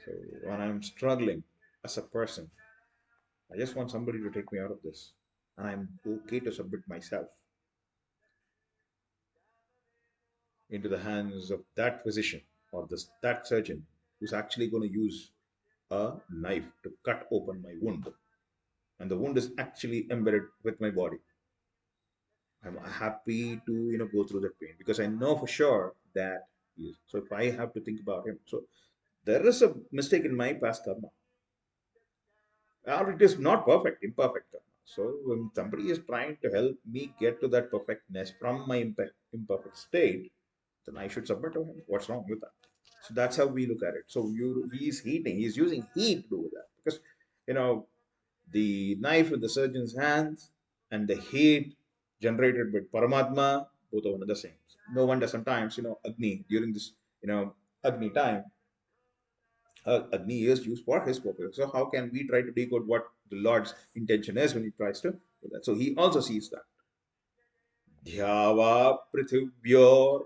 So when I'm struggling as a person, I just want somebody to take me out of this, and I'm okay to submit myself into the hands of that physician or that surgeon who's actually going to use a knife to cut open my wound, and the wound is actually embedded with my body. I'm happy to go through that pain because I know for sure that he is. So if I have to think about him, so there is a mistake in my past karma, or it is not perfect, imperfect karma. So when somebody is trying to help me get to that perfectness from my imperfect state, then I should submit to him. What's wrong with that? So that's how we look at it. So he's heating, he's using heat to do that because you know the knife in the surgeon's hands and the heat generated by Paramatma, both are one and the same. No wonder sometimes, Agni, during this, Agni time, Agni is used for his purpose. So how can we try to decode what the Lord's intention is when he tries to do that? So he also sees that. Dhyava prithivyor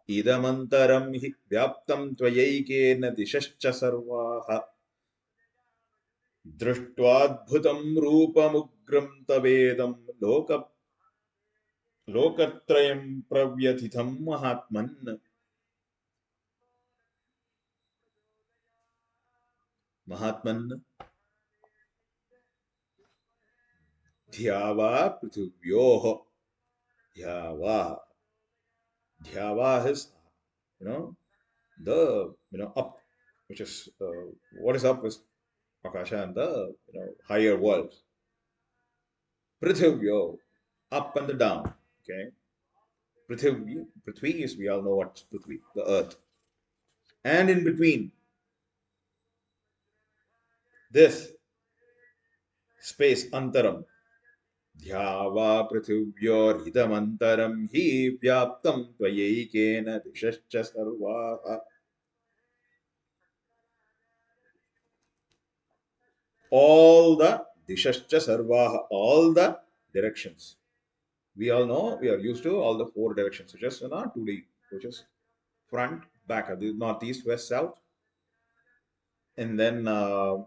idamantaram hi vyaptam tvayaiken dishascha sarvaha दृष्ट्वाद्भुतं रूपमुग्रं तवेदं लोकत्रयं प्रव्यथितं महात्मन् महात्मन् ध्यावा पृथिव्योः ध्यावा ध्यावा is you know the up, which is what is up is akasha and the higher worlds. Prithivyo, up and the down. Okay, prithvi is, we all know what's prithvi, the earth, and in between this space antaram. ध्यावा पृथिव्योर्हितमन्तरं हि व्याप्तं त्वयैकेन दिशश्च सर्वाः. All the dishascha sarvaha, all the directions. We all know, we are used to all the four directions, which is 2D, which is front, back, the northeast, west, south, and then the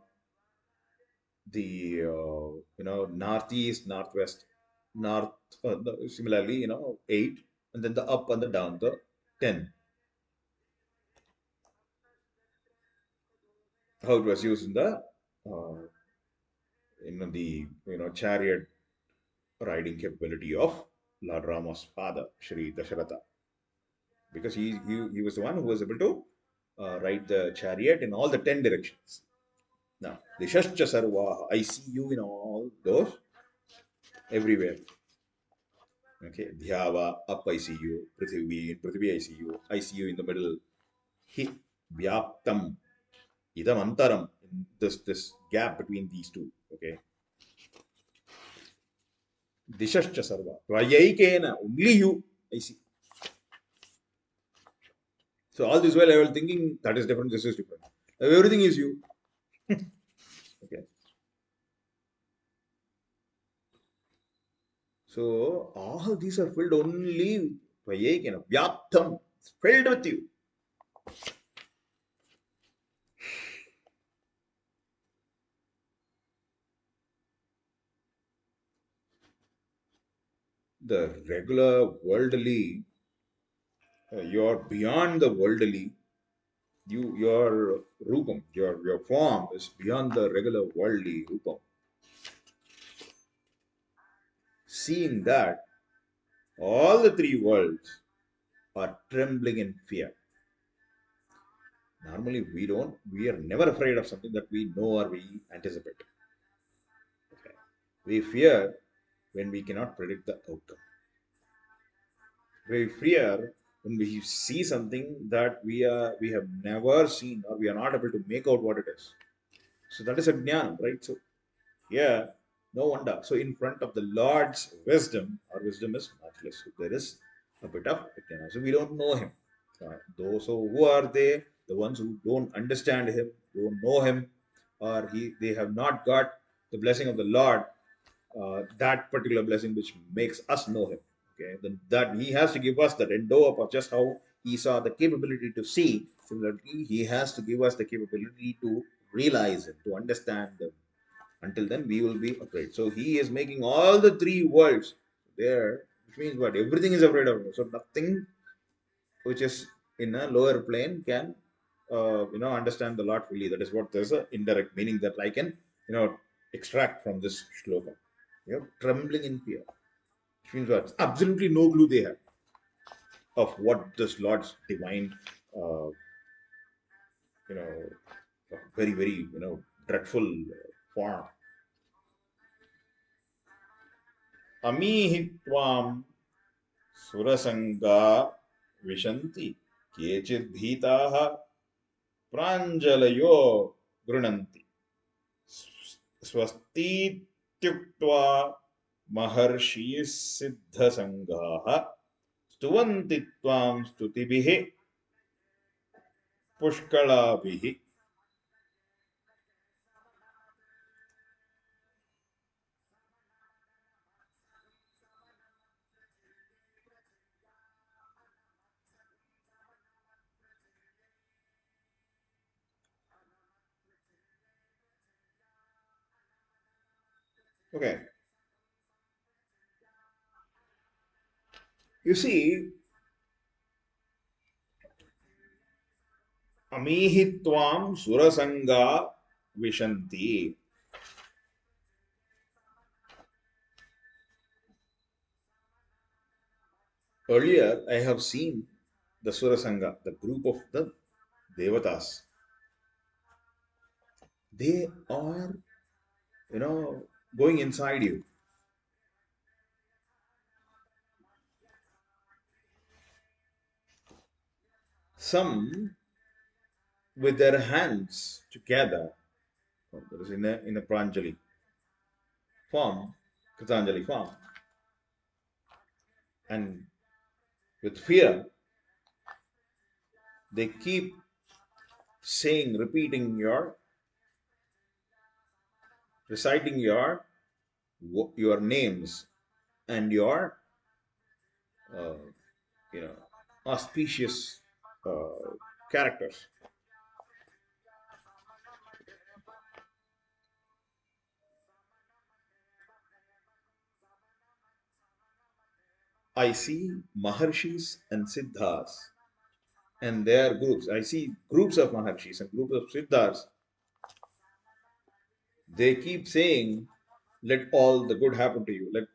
northeast, northwest. north, similarly, 8, and then the up and the down, the 10. How it was used in the chariot riding capability of Lord Rama's father, Shri Dasharatha, because he was the one who was able to ride the chariot in all the 10 directions. Now, Dishascha Sarvaha, I see you in all those, everywhere. Okay, Dhyava, up I see you, in Prithvi I see you in the middle. Hi, Vyaptam, Idam Antaram, in this gap between these two. Okay, Dishascha Sarva, Tvayaikena, only you I see. So all this while I was thinking that is different, this is different. Everything is you. Okay. So all these are filled only by Vyaptam, it's filled with you. The regular worldly, you're beyond the worldly. Your rupam, your form is beyond the regular worldly rupam. Seeing that, all the three worlds are trembling in fear. Normally, we are never afraid of something that we know or we anticipate. Okay. We fear when we cannot predict the outcome. We fear when we see something that we have never seen or we are not able to make out what it is. So that is a jnana, right? So yeah, no wonder. So in front of the Lord's wisdom, our wisdom is matchless. So there is a bit of jnana. So we don't know him. Those who are they, the ones who don't understand him, don't know him, or they have not got the blessing of the Lord, that particular blessing which makes us know him. Okay, then that he has to give us the endo up of just how he saw the capability to see. Similarly, he has to give us the capability to realize it, to understand them. Until then, we will be afraid. So he is making all the three worlds there, which means what? Everything is afraid of him. So nothing which is in a lower plane can understand the Lord fully. That is what there's a indirect meaning that I can extract from this shloka. Trembling in fear, which means what? Absolutely no clue they have of what this Lord's divine, uh, you know, very very dreadful form. अमीहित्वां सुरसङ्गा विशन्ति केचिद्भीताः प्राञ्जलयो गृह्णन्ति स्वस्तीत्युक्त्वा महर्षिः सिद्धसङ्गाः स्तुवन्ति त्वां स्तुतिभिः पुष्कलाभिः. Okay, you see, अमीहित्वां सुरसङ्गा विशन्ति. Earlier, I have seen the Surasanga, the group of the Devatas. They are, going inside you. Some with their hands together, that is in a Pranjali form, Kritanjali form, and with fear, they keep saying, repeating reciting your names and your uh, you know auspicious characters. I see Maharshis and Siddhas and their groups. I see groups of Maharshis and groups of Siddhas. They keep saying, let all the good happen to you.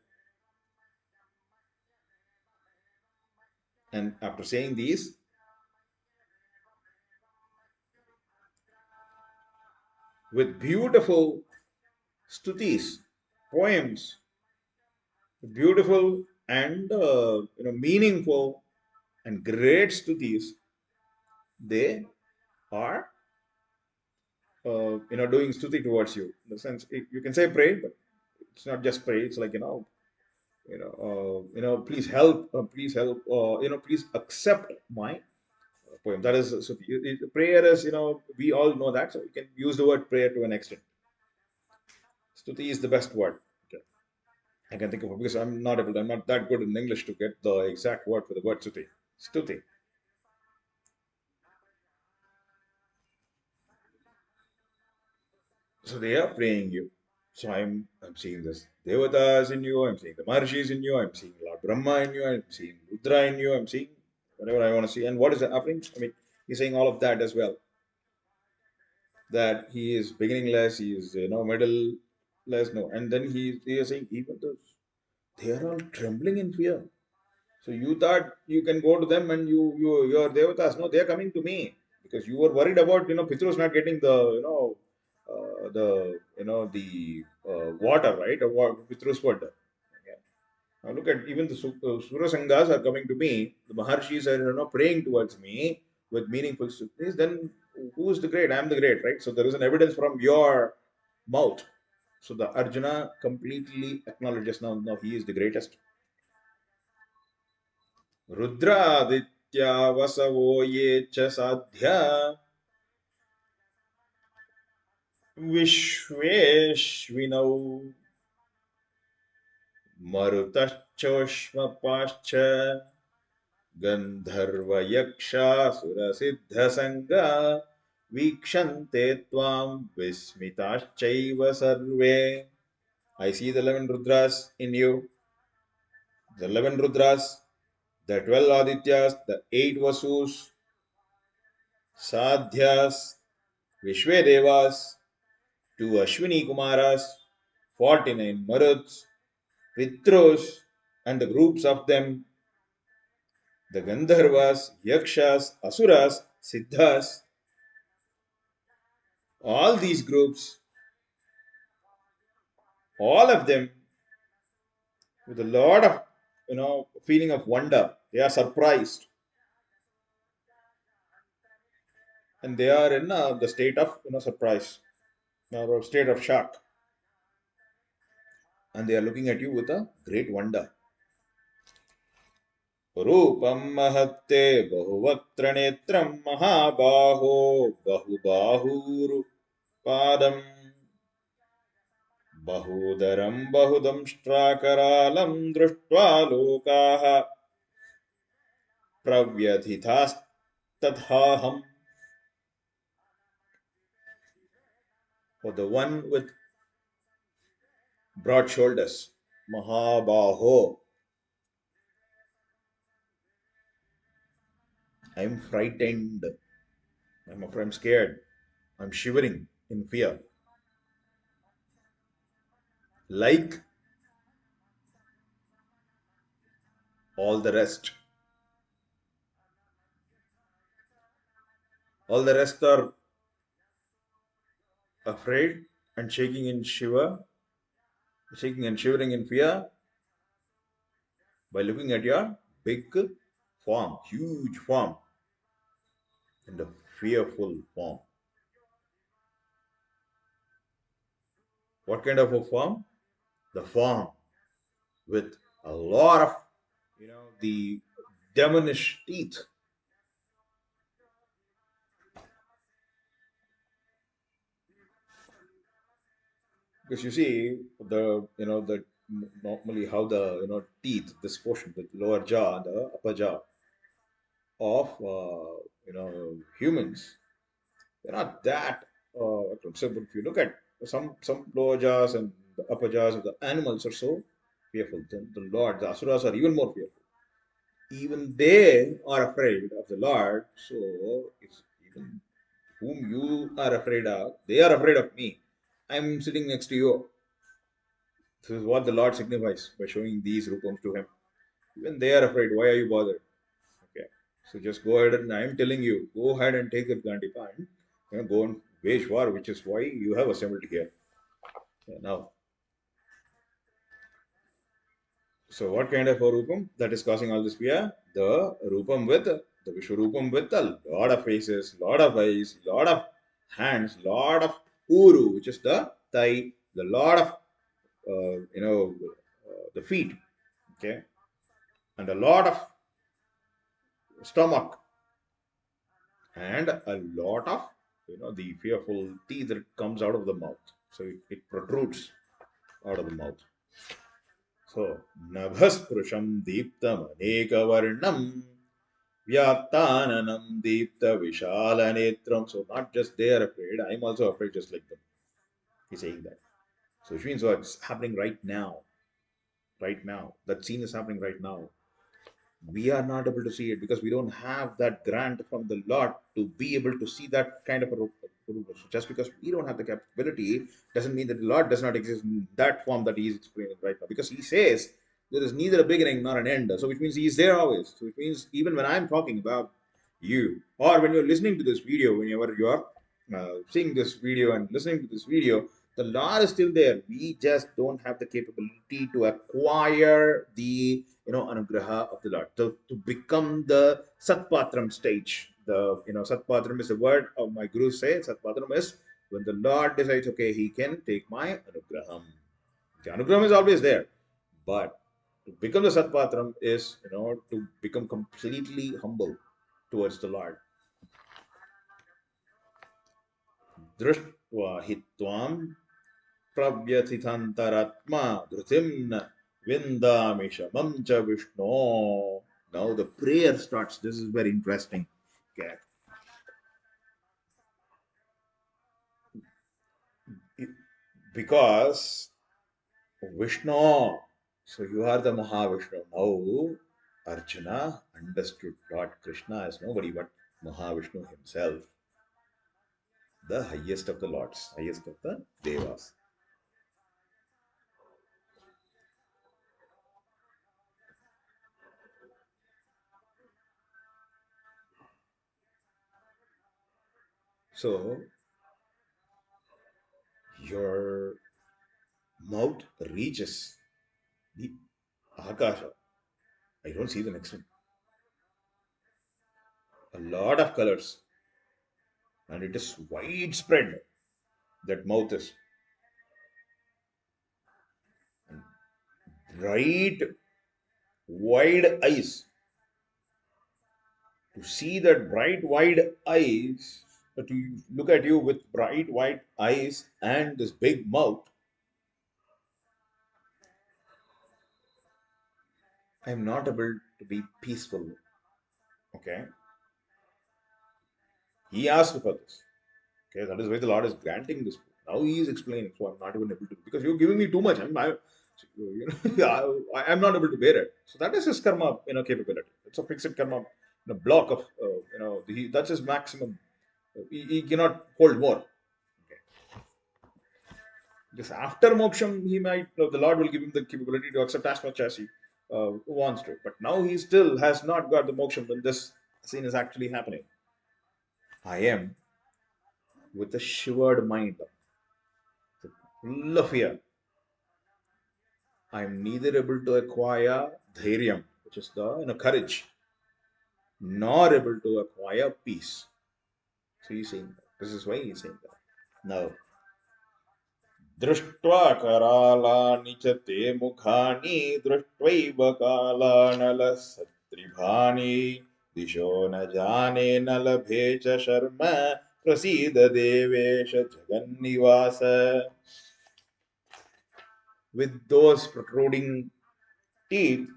And after saying these, with beautiful stutis, poems, beautiful and meaningful and great stutis, they are doing stuti towards you. In the sense, you can say pray, but it's not just pray. It's like please help, please accept my poem. That is so. Prayer is, we all know that, so you can use the word prayer to an extent. Stuti is the best word. Okay. I can think of it because I'm not that good in English to get the exact word for the word stuti. Stuti. So they are praying you. So I'm seeing this Devatas in you, I'm seeing the Maharshis in you, I'm seeing Lord Brahma in you, I'm seeing Rudra in you, I'm seeing whatever I want to see. And what is happening? I mean, he's saying all of that as well. That he is beginningless, he is middleless, no. And then he is saying even those they are all trembling in fear. So you thought you can go to them and your devatas. No, they are coming to me because you were worried about Pitrus not getting the water, right? Pitrus water. Okay. Now look at even the Surasangas are coming to me. The Maharshis are praying towards me with meaningful sutras. Then who is the great? I am the great, right? So there is an evidence from your mouth. So the Arjuna completely acknowledges now he is the greatest. रुद्रादित्या वसवो ये च साध्या विश्वेश्विनौ मरुतश्चोष्मपाश्च गन्धर्वयक्षासुरसिद्धसङ्गा वीक्षन्ते त्वां विस्मिताश्चैव सर्वे. I see the 11 Rudras in you, the 11 Rudras, the 12 Adityas, the 8 Vasus, Sadhyas, Vishvedevas, 2 Ashwini Kumaras, 49 Maruts, Pitrus, and the groups of them, the Gandharvas, Yakshas, Asuras, Siddhas, all these groups, all of them with a lot of feeling of wonder. They are surprised and they are in the state of surprise or state of shock, and they are looking at you with a great wonder. रूपं महत्ते बहुवक्त्र नेत्रं महाबाहो बहुबाहुरुपादम् बहूदरं बहुदंष्ट्राकरालं दृष्ट्वा लोकाः प्रव्यथितास्तथाहम्. For the one with broad shoulders, Mahabaho, I'm frightened. I'm scared. I'm shivering in fear. Like all the rest. All the rest are afraid and shaking and shivering in fear by looking at your big form, huge form, and a fearful form. What kind of a form? The form with a lot of, the demonish teeth. Because you see the normally how the teeth, this portion, the lower jaw, the upper jaw of humans, they're not that so, but if you look at some lower jaws and the upper jaws of the animals are so fearful. Then the Lord, the asuras are even more fearful. even they are afraid of the Lord. So it's even whom you are afraid of, they are afraid of me. I'm sitting next to you. This is what the Lord signifies by showing these rupams to him. Even they are afraid. Why are you bothered? Okay. So just go ahead and I'm telling you, go ahead and take the Gandipa and go and wage war, which is why you have assembled here. Yeah, now, so what kind of a rupam that is causing all this fear? The rupam with the Vishwarupam with a lot of faces, lot of eyes, lot of hands, lot of uru, which is the thigh, the lot of the feet, okay, and a lot of stomach, and a lot of the fearful teeth that comes out of the mouth. So it protrudes out of the mouth. So nabhasprusham deeptam anekavarnam Vyatananam Deepta Vishala Netram. So not just they are afraid, I'm also afraid just like them. He's saying that. So which means what's happening right now. Right now. That scene is happening right now. We are not able to see it because we don't have that grant from the Lord to be able to see that kind of a rupa. So just because we don't have the capability doesn't mean that the Lord does not exist in that form that He is explaining right now. Because He says there is neither a beginning nor an end. So which means He is there always. So which means even when I'm talking about you, or when you're listening to this video, whenever you are seeing this video and listening to this video, the Lord is still there. We just don't have the capability to acquire the anugraha of the Lord to become the satpatram stage. The satpatram is the word of my guru say. Satpatram is when the Lord decides, okay, he can take my anugraham. The anugraham is always there, but to become the satpatram is to become completely humble towards the Lord. Drishtva hitvam pravyathitantaratma dhrutim vindami shamam cha Vishnu. Now the prayer starts. This is very interesting. Okay. Because Vishnu, so you are the Mahavishnu. Now Arjuna understood Lord Krishna as nobody but Mahavishnu himself, the highest of the lords, highest of the devas. So your mouth reaches the Akasha. I don't see the next one. A lot of colors, and it is widespread. That mouth is and bright, wide eyes. To see that bright, wide eyes, to look at you with bright, white eyes and this big mouth, I am not able to be peaceful. Okay, he asked for this. Okay, that is why the Lord is granting this. Now he is explaining, so I'm not even able to because you're giving me too much. I'm not able to bear it. So that is his karma, capability. It's a fixed karma, block of, that's his maximum. He cannot hold more. Okay. Just after moksham, he might, the Lord will give him the capability to accept as much as he wants to. But now he still has not got the moksham when this scene is actually happening. I am with a shivered mind, full of fear. I am neither able to acquire dhairyam, which is the courage, nor able to acquire peace. So he's saying that. This is why he's saying that. Now, दृष्ट्वा करालानि च ते मुखानि दृष्ट्वैव कालानलसत्रिभानि दिशो न जाने न लभे च शर्म प्रसीद देवेश जगन्निवास. With those protruding teeth,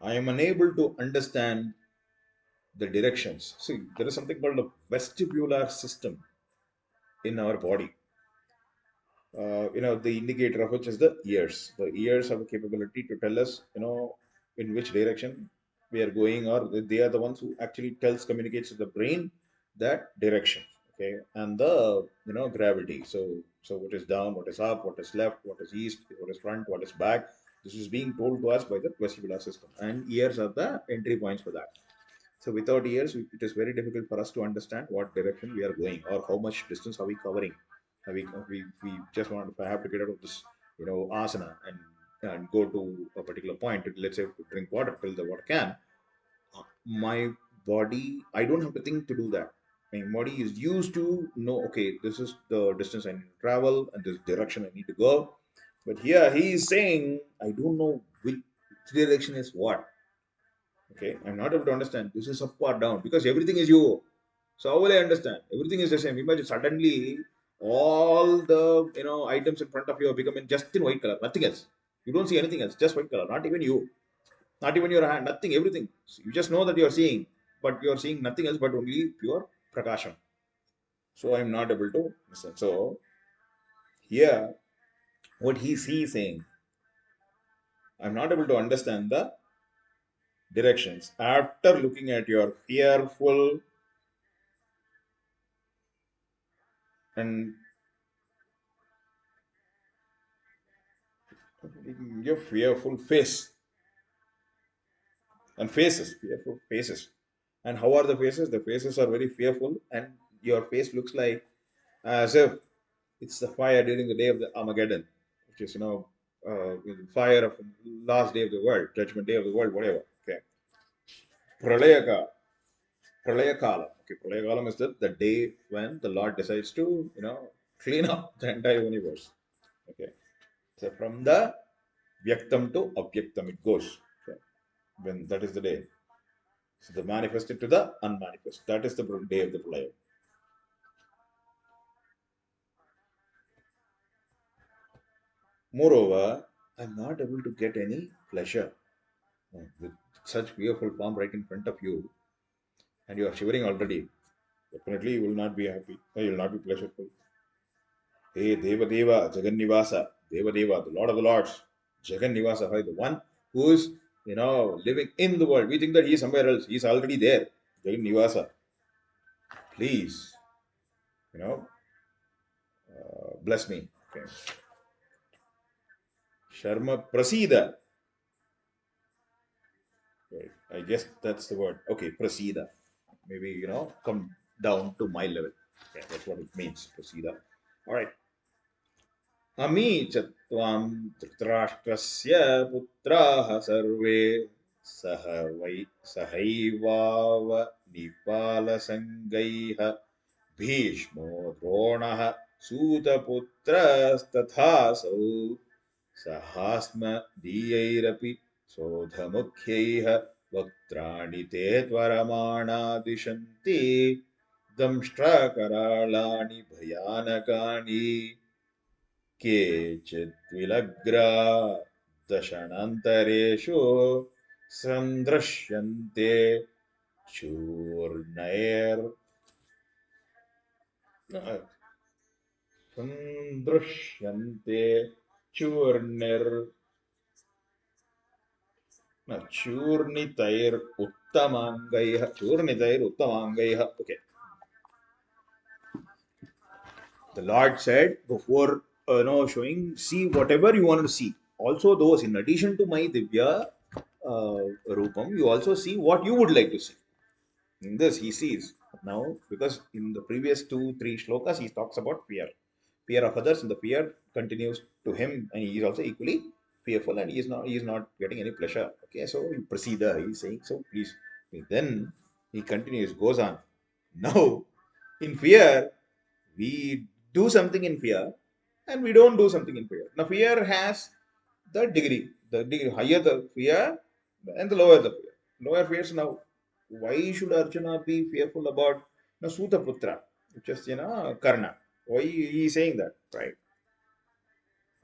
I am unable to understand the directions. See, there is something called a vestibular system in our body. The indicator of which is the ears. The ears have a capability to tell us, in which direction we are going, or they are the ones who actually communicates to the brain that direction. Okay, and the gravity. So what is down, what is up, what is left, what is east, what is front, what is back. This is being told to us by the vestibular system, and ears are the entry points for that. So without ears, it is very difficult for us to understand what direction we are going or how much distance are we covering. We just want, if I have to get out of this, asana and go to a particular point, let's say to drink water, fill the water can, my body, I don't have to think to do that. My body is used to know, okay, this is the distance I need to travel and this direction I need to go. But here he is saying, I don't know which direction is what. Okay, I'm not able to understand. This is up or down because everything is you. So how will I understand? Everything is the same. Imagine suddenly all the items in front of you are becoming just in white color, nothing else. You don't see anything else, just white color. Not even you, not even your hand, nothing, everything. So you just know that you are seeing, but you are seeing nothing else but only pure prakasham. So I'm not able to understand. So here, what he's saying, I'm not able to understand the directions after looking at your fearful and your fearful face and faces, fearful faces. And how are the faces? The faces are very fearful, and your face looks like as if it's the fire during the day of the Armageddon, which is fire of last day of the world, judgment day of the world, whatever. Okay, pralayaka, pralayakala. Okay, pralayakalam is the day when the Lord decides to clean up the entire universe. Okay, so from the vyaktam to avyaktam it goes. Okay. When that is the day. So the manifested to the unmanifest. That is the day of the prayer. Moreover, I'm not able to get any pleasure. With such fearful form right in front of you, and you are shivering already. Definitely, you will not be happy. You will not be pleasurable. Hey, Deva Deva, Jagan Nivasa, Deva Deva, the Lord of the Lords, Jagan Nivasa, the one who is, living in the world. We think that he is somewhere else. He is already there. Jagan Nivasa, please, you know, bless me. Okay. Sharma Prasida. Right. I guess that's the word. Okay, Prasida. Maybe, come down to my level. Okay, that's what it means, Prasida. All right. अमी च त्वां धृतराष्ट्रस्य पुत्राः सर्वे सह वै सहैवावनिपालसङ्गैः भीष्मो द्रोणः सूतपुत्रस्तथासौ सहास्मदीयैरपि शोधमुख्यैः वक्त्राणि ते त्वरमाणा दिशन्ति दंष्ट्राकराळानि भयानकानि केचिद्विलग्रा दशनान्तरेषु सन्दृश्यन्ते चूर्णैर् सन्दृश्यन्ते चूर्णिर् चूर्णितैरुत्तमाङ्गैः okay. The Lord said before showing, see whatever you want to see. Also, those in addition to my Divya Rupam, you also see what you would like to see. In this, he sees now because in the previous two, three shlokas, he talks about fear, fear of others, and the fear continues to him, and he is also equally fearful, and he is not getting any pleasure. Okay, so you proceed. He is saying, so please. Then he continues, goes on. Now, in fear, we do something in fear and we don't do something in fear. Now, fear has the degree higher the fear and the lower the fear. Lower fears now. Why should Arjuna be fearful about Sutaputra, which is Karna? Why he is saying that, right?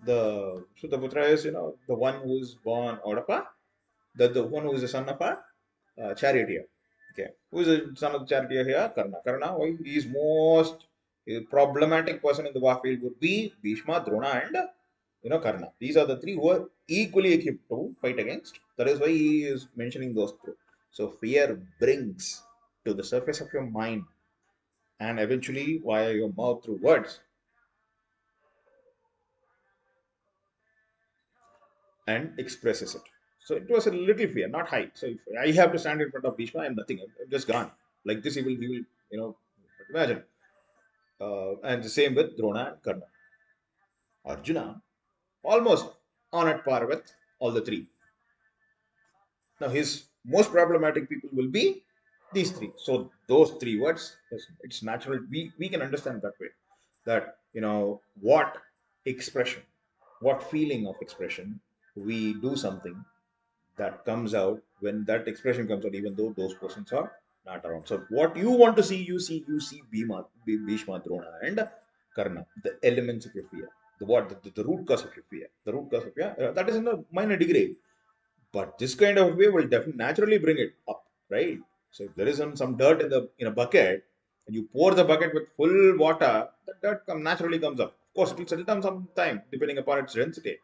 The Sutaputra is the one who is born out of the one who is the son of a charioteer. Okay. Who is the son of the charioteer here? Karna. Karna, why he is most problematic person in the war field would be Bhishma, Drona, and Karna. These are the three who are equally equipped to fight against. That is why he is mentioning those three. So fear brings to the surface of your mind and eventually via your mouth through words and expresses it. So it was a little fear, not high. So if I have to stand in front of Bhishma, I'm nothing. I'm just gone. Like this, he will, imagine. And the same with Drona and Karna. Arjuna, almost on at par with all the three. Now, his most problematic people will be these three. So, those three words, it's natural. We can understand that way. That, what expression, what feeling of expression we do something that comes out when that expression comes out, even though those persons are not around. So, what you want to see, you see Bhishma, Drona, and Karna, the elements of your fear, the root cause of your fear, the root cause of fear. That is in a minor degree, but this kind of way will definitely naturally bring it up, right? So, if there is some dirt in a bucket, and you pour the bucket with full water, that dirt naturally comes up. Of course, it will settle down some time depending upon its density.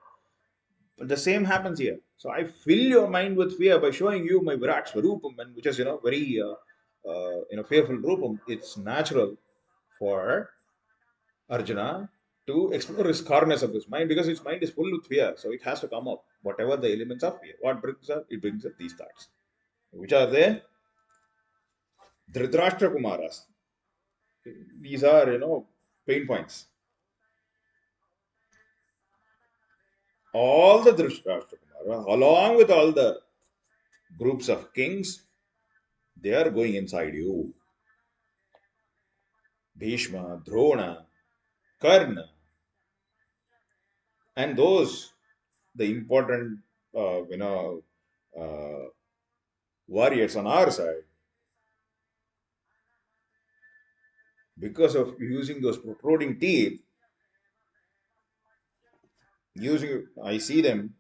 But the same happens here. So I fill your mind with fear by showing you my Virat Swarupam, and which is very fearful Rupam. It's natural for Arjuna to explore his corners of his mind because his mind is full with fear. So it has to come up. Whatever the elements of fear, what brings up? It brings up these thoughts. Which are they? Dhritarashtra Kumaras. These are pain points. All the Dhritarashtra Kumara, along with all the groups of kings, they are going inside you. Bhishma, Drona, Karna, and those the important uh, you know uh, warriors on our side, because of using those protruding teeth, using I see them,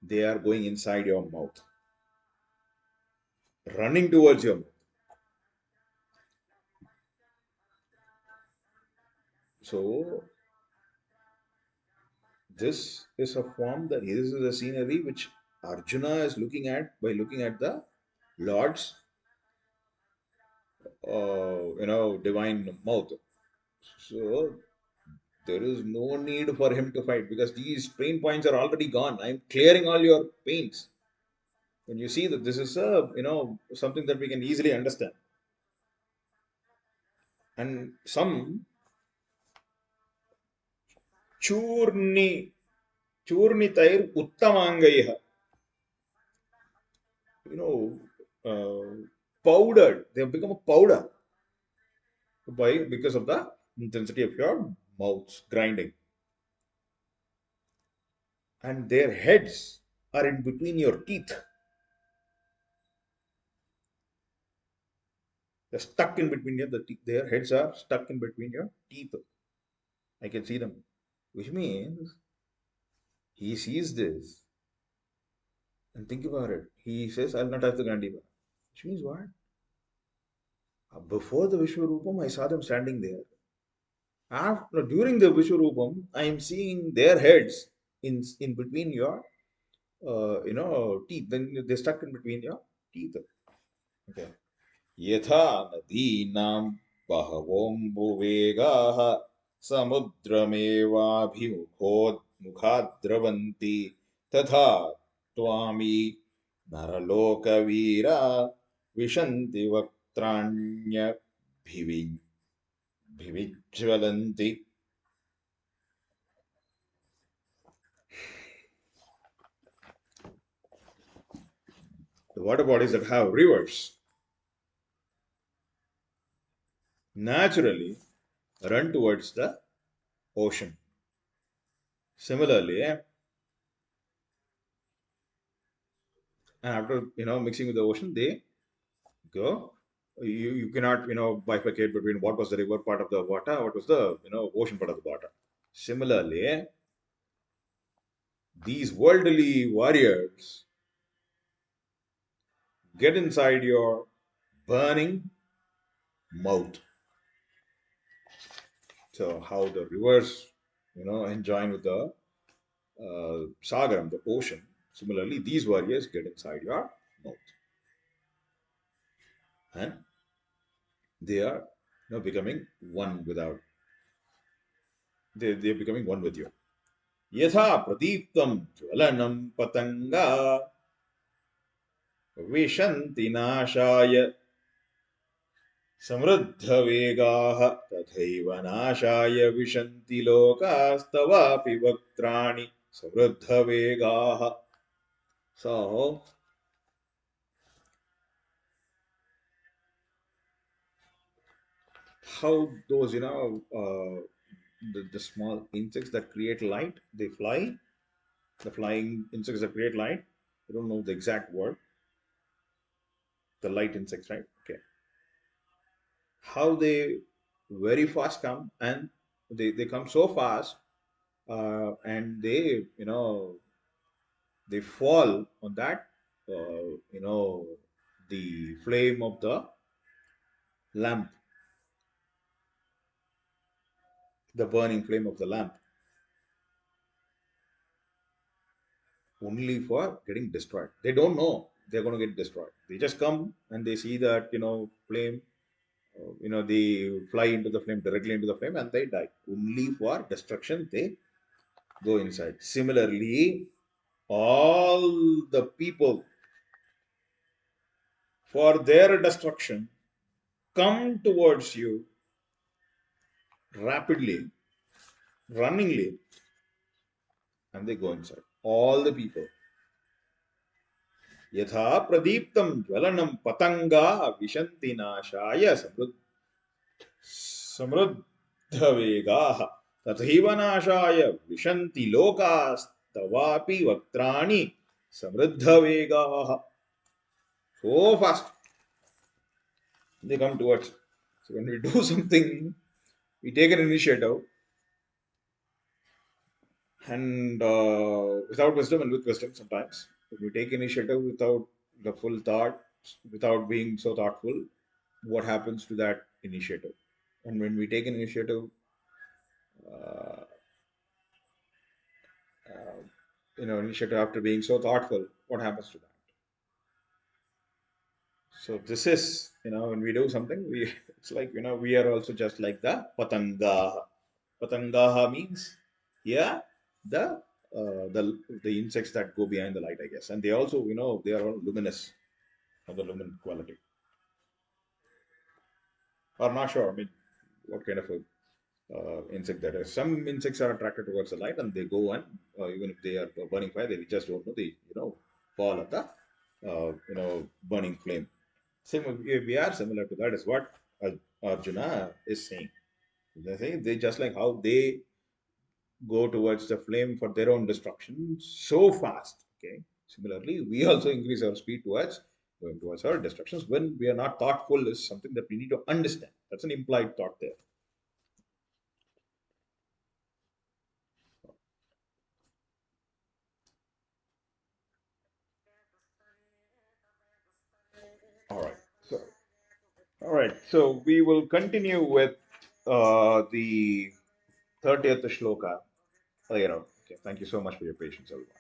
they are going inside your mouth, running towards your mouth. So this is a form that this is a scenery which Arjuna is looking at by looking at the Lord's divine mouth. So there is no need for him to fight because these pain points are already gone. I'm clearing all your pains. When you see that this is something that we can easily understand. And some churni churnitair uttamangaiha, you know, powdered. They have become a powder because of the intensity of your mouths grinding, and their heads are in between your teeth. They're stuck in between the teeth. Their heads are stuck in between your teeth. I can see them, which means he sees this and think about it. He says, "I'll not have the Gandiva," which means what? Before the Vishwarupam, I saw them standing there. After during the Vishwarupam, I am seeing their heads in between your teeth. Then they're stuck in between your teeth. Okay. यथा नदीनां बहवोऽम्बुवेगाः समुद्रमेवाभिमुखोन्मुखाद्रवन्ति तथा त्वामि नरलोकवीरा विशन्ति वक्त्राण्यभिविज्वलन्ति. The water bodies that have rivers naturally run towards the ocean. Similarly, and after mixing with the ocean, they go. You cannot bifurcate between what was the river part of the water, what was the ocean part of the water. Similarly, these worldly warriors, get inside your burning mouth. So how the rivers, enjoin with the Sagaram, the ocean. Similarly, these warriors get inside your mouth, and they are, becoming one without. They're becoming one with you. यथा प्रदीप्तं ज्वलनं पतंगा विशन्ति नाशाय समृद्धवेगाः तथैव नाशाय विशन्ति लोकास्तवापि वक्त्राणि समृद्धवेगाः. So, how those, the small insects that create light, they fly, the flying insects that create light, I don't know the exact word, the light insects, right? Okay. How they very fast come, and they come so fast, and they fall on that, the flame of the lamp, the burning flame of the lamp, only for getting destroyed. They don't know they're going to get destroyed. They just come and they see that, flame, they fly into the flame, directly into the flame, and they die. Only for destruction they go inside. Similarly, all the people, for their destruction, come towards you rapidly, runningly, and they go inside. All the people. यथा प्रदीप्तं ज्वलनं पतंगा विशन्ति नाशाय समृद्धवेगाः तथैव नाशाय विशन्ति लोकास्तवापि वक्त्राणि समृद्धवेगाः. So fast they come towards. So when we do something, we take an initiative, and without wisdom and with wisdom sometimes. If we take initiative without the full thought, without being so thoughtful, what happens to that initiative? And when we take an initiative, uh, initiative after being so thoughtful, what happens to that? So this is, when we do something, we it's like, we are also just like the patanga. Patangaha means, yeah, the the insects that go behind the light, I guess, and they also, they are all luminous, of the lumen quality. Or not sure. I mean, what kind of a insect that is? Some insects are attracted towards the light, and they go, and even if they are burning fire, they just don't know. They, fall at the burning flame. Same, we are similar to that. Is what Arjuna is saying. They say they just like how they go towards the flame for their own destruction so fast. Okay. Similarly, we also increase our speed towards going towards our destructions when we are not thoughtful is something that we need to understand. That's an implied thought there. All right. So, all right. So we will continue with the 30th shloka later. Okay. Thank you so much for your patience, everyone.